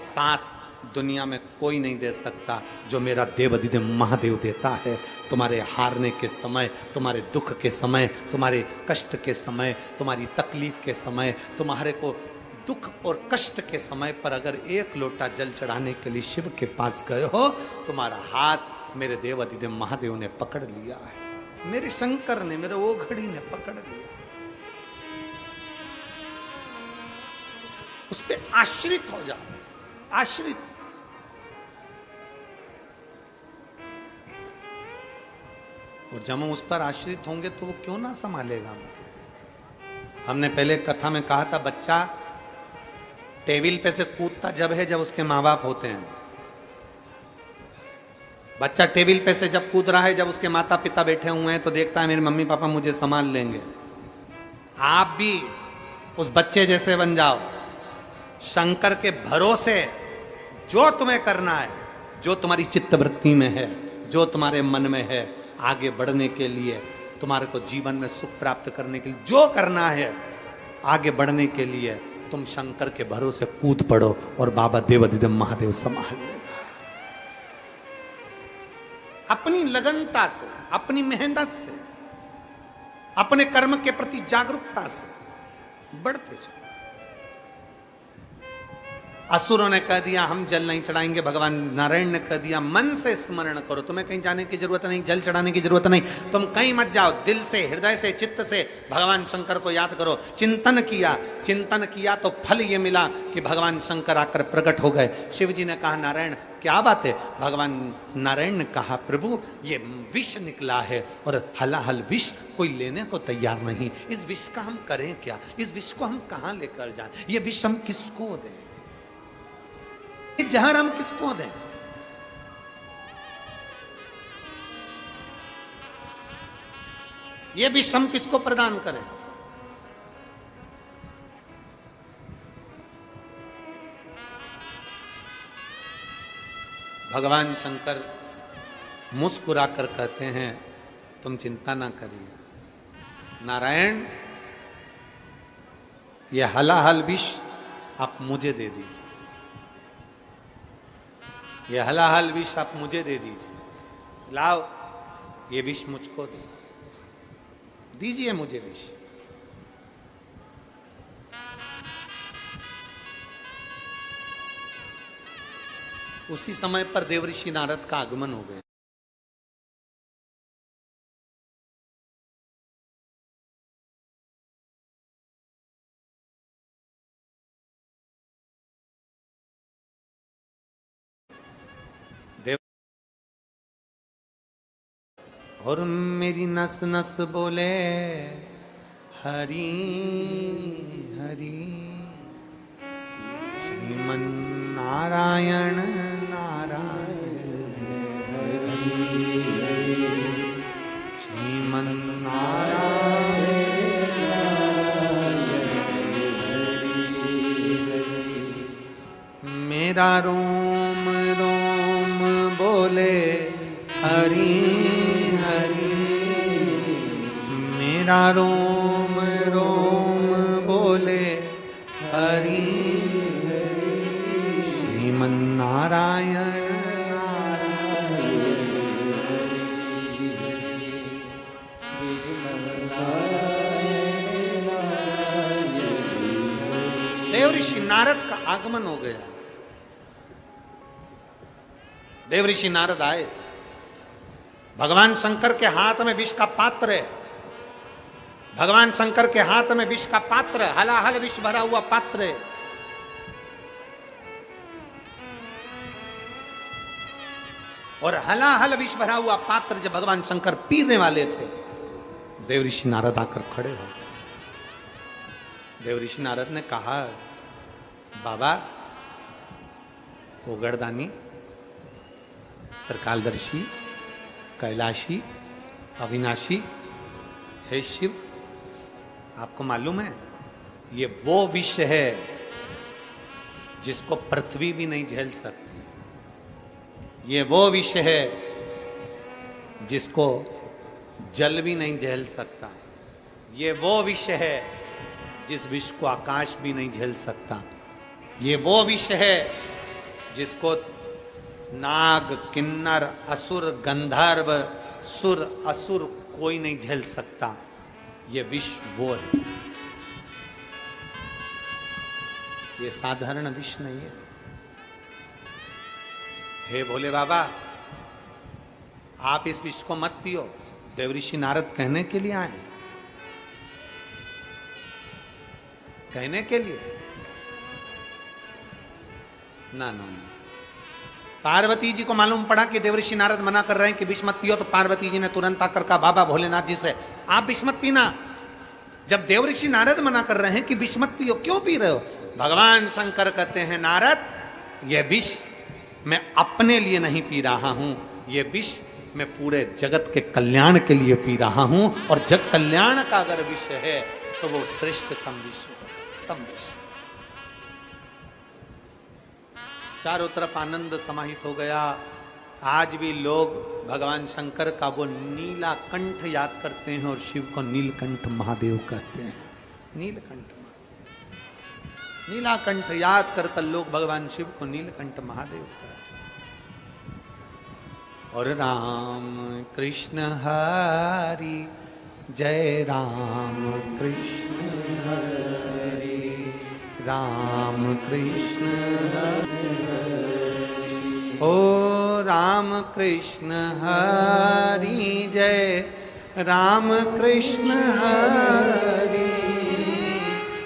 साथ दुनिया में कोई नहीं दे सकता जो मेरा देवाधिदेव महादेव देता है। तुम्हारे हारने के समय, तुम्हारे दुख के समय, तुम्हारे कष्ट के समय, तुम्हारी तकलीफ के समय, तुम्हारे को दुख और कष्ट के समय पर अगर 1 लोटा जल चढ़ाने के लिए शिव के पास गए हो, तुम्हारा हाथ मेरे देवाधिदेव महादेव ने पकड़ लिया है, मेरे शंकर ने, मेरे ओघड़ी ने पकड़ लिया। उस पर आश्रित हो जाओ, आश्रित। और जब हम उस पर आश्रित होंगे तो वो क्यों ना संभालेगा। हमने पहले कथा में कहा था बच्चा टेबल पे से कूदता जब है जब उसके माँ बाप होते हैं। बच्चा टेबल पे से जब कूद रहा है जब उसके माता पिता बैठे हुए हैं तो देखता है मेरे मम्मी पापा मुझे संभाल लेंगे। आप भी उस बच्चे जैसे बन जाओ, शंकर के भरोसे जो तुम्हें करना है, जो तुम्हारी चित्तवृत्ति में है, जो तुम्हारे मन में है, आगे बढ़ने के लिए, तुम्हारे को जीवन में सुख प्राप्त करने के लिए जो करना है, आगे बढ़ने के लिए तुम शंकर के भरोसे कूद पड़ो और बाबा देवाधिदेव महादेव संभाल ले। अपनी लगनता से, अपनी मेहनत से, अपने कर्म के प्रति जागरूकता से बढ़ते जाओ। असुरों ने कह दिया हम जल नहीं चढ़ाएंगे, भगवान नारायण ने कह दिया मन से स्मरण करो, तुम्हें कहीं जाने की जरूरत नहीं, जल चढ़ाने की जरूरत नहीं, तुम कहीं मत जाओ, दिल से, हृदय से, चित्त से भगवान शंकर को याद करो। चिंतन किया तो फल ये मिला कि भगवान शंकर आकर प्रकट हो गए। शिव जी ने कहा नारायण क्या बात है? भगवान नारायण ने कहा प्रभु ये विष निकला है और हलाहल विष कोई लेने को तैयार नहीं, इस विष का हम करें क्या? इस विष को हम कहां लेकर जाएं? ये विष हम किसको दें? ये जहर हम किसको दें? ये विष हम किसको प्रदान करें? भगवान शंकर मुस्कुराकर कहते हैं तुम चिंता ना करिए नारायण, ये हलाहल विष आप मुझे दे दीजिए, ये हलाहल विष आप मुझे दे दीजिए, लाओ ये विष मुझको दे दीजिए, मुझे विष। उसी समय पर देवऋषि नारद का आगमन हो गया। और मेरी नस नस बोले हरि हरि, श्रीमन नारायण नारायण हरि, श्रीमन नारायण मेरा रोम रोम बोले हरि मेरा रोम रोम बोले हरि, श्रीमन नारायण देवऋषि नारद का आगमन हो गया। देवऋषि नारद आए, भगवान शंकर के हाथ में विष का पात्र है, भगवान शंकर के हाथ में विष का पात्र, हलाहल विष भरा हुआ पात्र है। और हलाहल विष भरा हुआ पात्र जब भगवान शंकर पीने वाले थे, देवऋषि नारद आकर खड़े हो गए। देवऋषि नारद ने कहा बाबा ओगड़दानी, त्रिकालदर्शी, कैलाशी, अविनाशी, हे शिव, आपको मालूम है ये वो विष है जिसको पृथ्वी भी नहीं झेल सकती, ये वो विष है जिसको जल भी नहीं झेल सकता, ये वो विष है जिस विष को आकाश भी नहीं झेल सकता, ये वो विष है जिसको नाग, किन्नर, असुर, गंधर्व, सुर, असुर कोई नहीं झेल सकता, ये विष वो है। ये साधारण विष नहीं है। हे भोले बाबा, आप इस विष को मत पियो। देवऋषि नारद कहने के लिए आए, कहने के लिए ना ना ना। पार्वती जी को मालूम पड़ा कि देवऋषि नारद मना कर रहे हैं कि विष मत पियो, तो पार्वती जी ने तुरंत आकर कहा बाबा भोलेनाथ जी से आप विष मत पीना। जब देवऋषि नारद मना कर रहे हैं कि विष मत पियो, क्यों पी रहे हो? भगवान शंकर कहते हैं नारद, यह विष मैं अपने लिए नहीं पी रहा हूं, यह विष मैं पूरे जगत के कल्याण के लिए पी रहा हूं, और जग कल्याण का अगर विष है तो वो श्रेष्ठतम विष, तम विष। चारों तरफ आनंद समाहित हो गया। आज भी लोग भगवान शंकर का वो नीला कंठ याद करते हैं और शिव को नीलकंठ महादेव कहते हैं। नीलकंठ महादेव, नीलाकंठ याद कर लोग भगवान शिव को नीलकंठ महादेव कहते हैं। और राम कृष्ण हरि जय, राम कृष्ण हरि राम कृष्ण ओ राम कृष्ण हरि जय राम कृष्ण हरि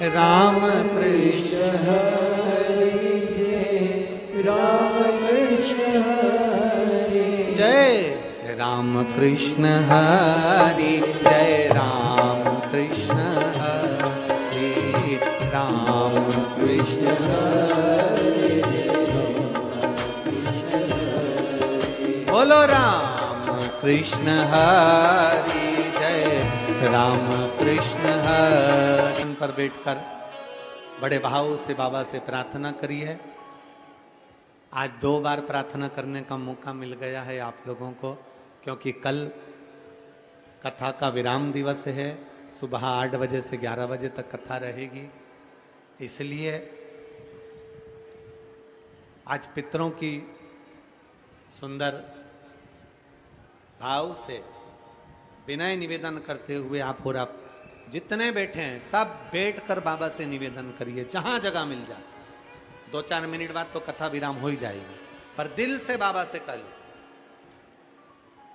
राम कृष्ण हरि जय राम कृष्ण हरि जय राम कृष्ण हरि जय राम कृष्ण हरि राम कृष्ण हरि बोलो राम कृष्ण हरि जय राम कृष्ण हरि पर बैठकर बड़े भाव से बाबा से प्रार्थना करी है। आज 2 बार प्रार्थना करने का मौका मिल गया है आप लोगों को, क्योंकि कल कथा का विराम दिवस है। सुबह 8 बजे से 11 बजे तक कथा रहेगी, इसलिए आज पितरों की सुंदर भाव से विनय निवेदन करते हुए आप और आप जितने बैठे हैं सब बैठकर बाबा से निवेदन करिए, जहां जगह मिल जाए। 2-4 मिनट बाद तो कथा विराम हो ही जाएगी, पर दिल से बाबा से कर लो।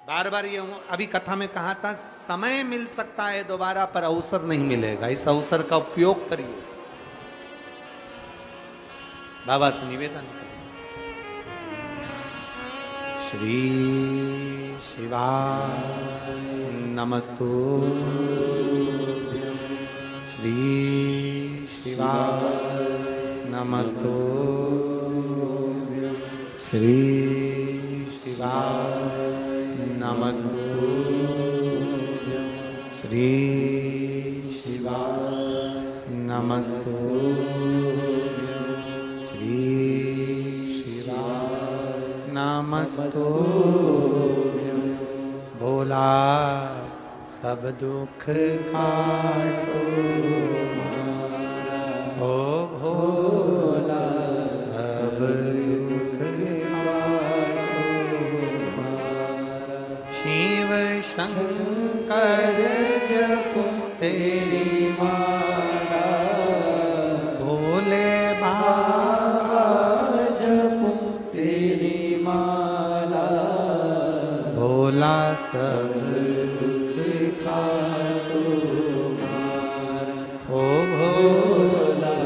बार बार ये अभी कथा में कहा था, समय मिल सकता है दोबारा पर अवसर नहीं मिलेगा। इस अवसर का उपयोग करिए, बाबा से निवेदन करिए। श्री शिवा नमस्तु श्री शिवा नमस्तु श्री शिवा नमस्तु श्री शिवा नमस्तु श्री शिवा नमस्तु भोला सब दुख काटो ओ भोला सब दुख काटो शिव शंकर जपो तेरी माला भोले बाबा जपो तेरी माला भोला सब दुख काटो ओ भोला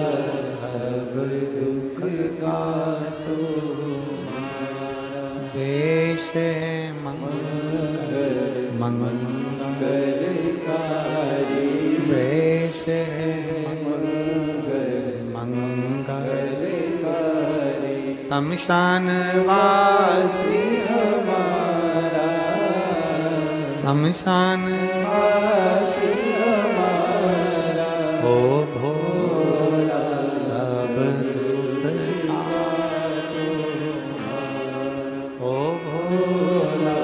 सब दुख काटो वेश मंगल मंगलकारी वेश मंगल मंगलकारी शमशान वासी हमारा शमशान वासी हमारा ओ भोला सब दुख काटो ओ भोला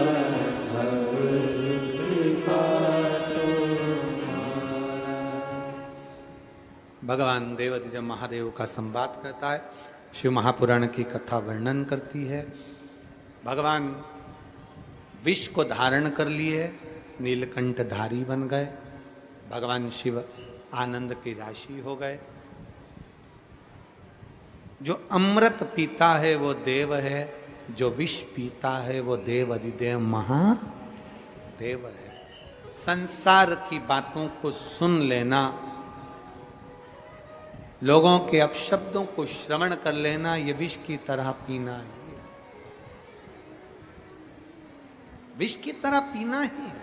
सब दुख काटो। भगवान देवाधिदेव महादेव का संवाद करता है, शिव महापुराण की कथा वर्णन करती है। भगवान विष को धारण कर लिए, नीलकंठधारी बन गए। भगवान शिव आनंद की राशि हो गए। जो अमृत पीता है वो देव है, जो विष पीता है वो देव अधिदेव महादेव है। संसार की बातों को सुन लेना, लोगों के अपशब्दों को श्रवण कर लेना, ये विष की तरह पीना है, विष की तरह पीना ही है।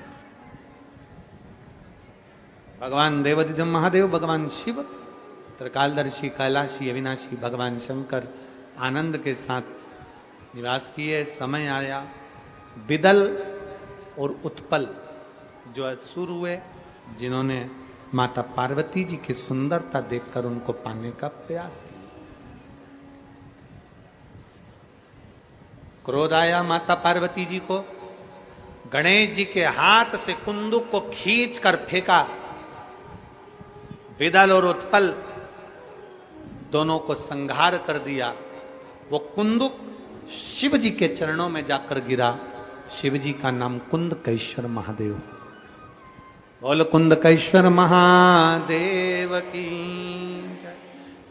भगवान देवाधिदेव महादेव, भगवान शिव, त्रिकालदर्शी, कैलाशी, अविनाशी भगवान शंकर आनंद के साथ निवास किए। समय आया, बिदल और उत्पल जो असुर हुए, जिन्होंने माता पार्वती जी की सुंदरता देखकर उनको पाने का प्रयास किया। क्रोध आया माता पार्वती जी को, गणेश जी के हाथ से कुंदुक को खींच कर फेंका। बिदल और उत्पल दोनों को संहार कर दिया। वो कुंदुक शिव जी के चरणों में जाकर गिरा। शिव जी का नाम कुंदकेश्वर महादेव। बोल कुंदकेश्वर महादेव की जय।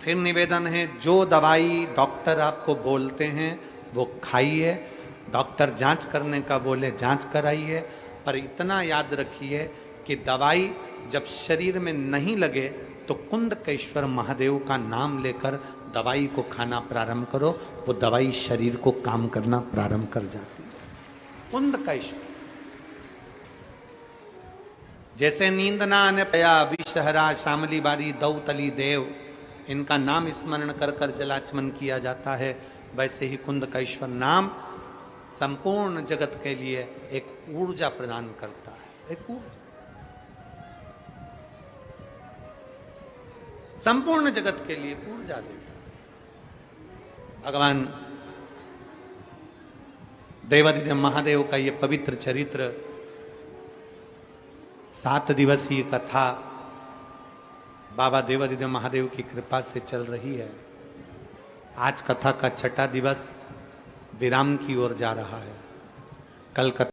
फिर निवेदन है, जो दवाई डॉक्टर आपको बोलते हैं वो खाइए, डॉक्टर जांच करने का बोले जांच कराइए, पर इतना याद रखिए कि दवाई जब शरीर में नहीं लगे तो कुंदकेश्वर महादेव का नाम लेकर दवाई को खाना प्रारंभ करो, वो दवाई शरीर को काम करना प्रारंभ कर जाती है। कुंदकेश्वर, जैसे नींद ना आने पया विषहरा श्यामली बारी दौतली देव, इनका नाम स्मरण कर कर जलाचमन किया जाता है, वैसे ही कुंदकेश्वर नाम संपूर्ण जगत के लिए एक ऊर्जा प्रदान करता है, एक ऊर्जा संपूर्ण जगत के लिए ऊर्जा देता है। भगवान देवाधिदेव महादेव का ये पवित्र चरित्र 7 दिवसीय कथा बाबा देवाधिदेव महादेव की कृपा से चल रही है। आज कथा का 6ठा दिवस विराम की ओर जा रहा है। कल कथा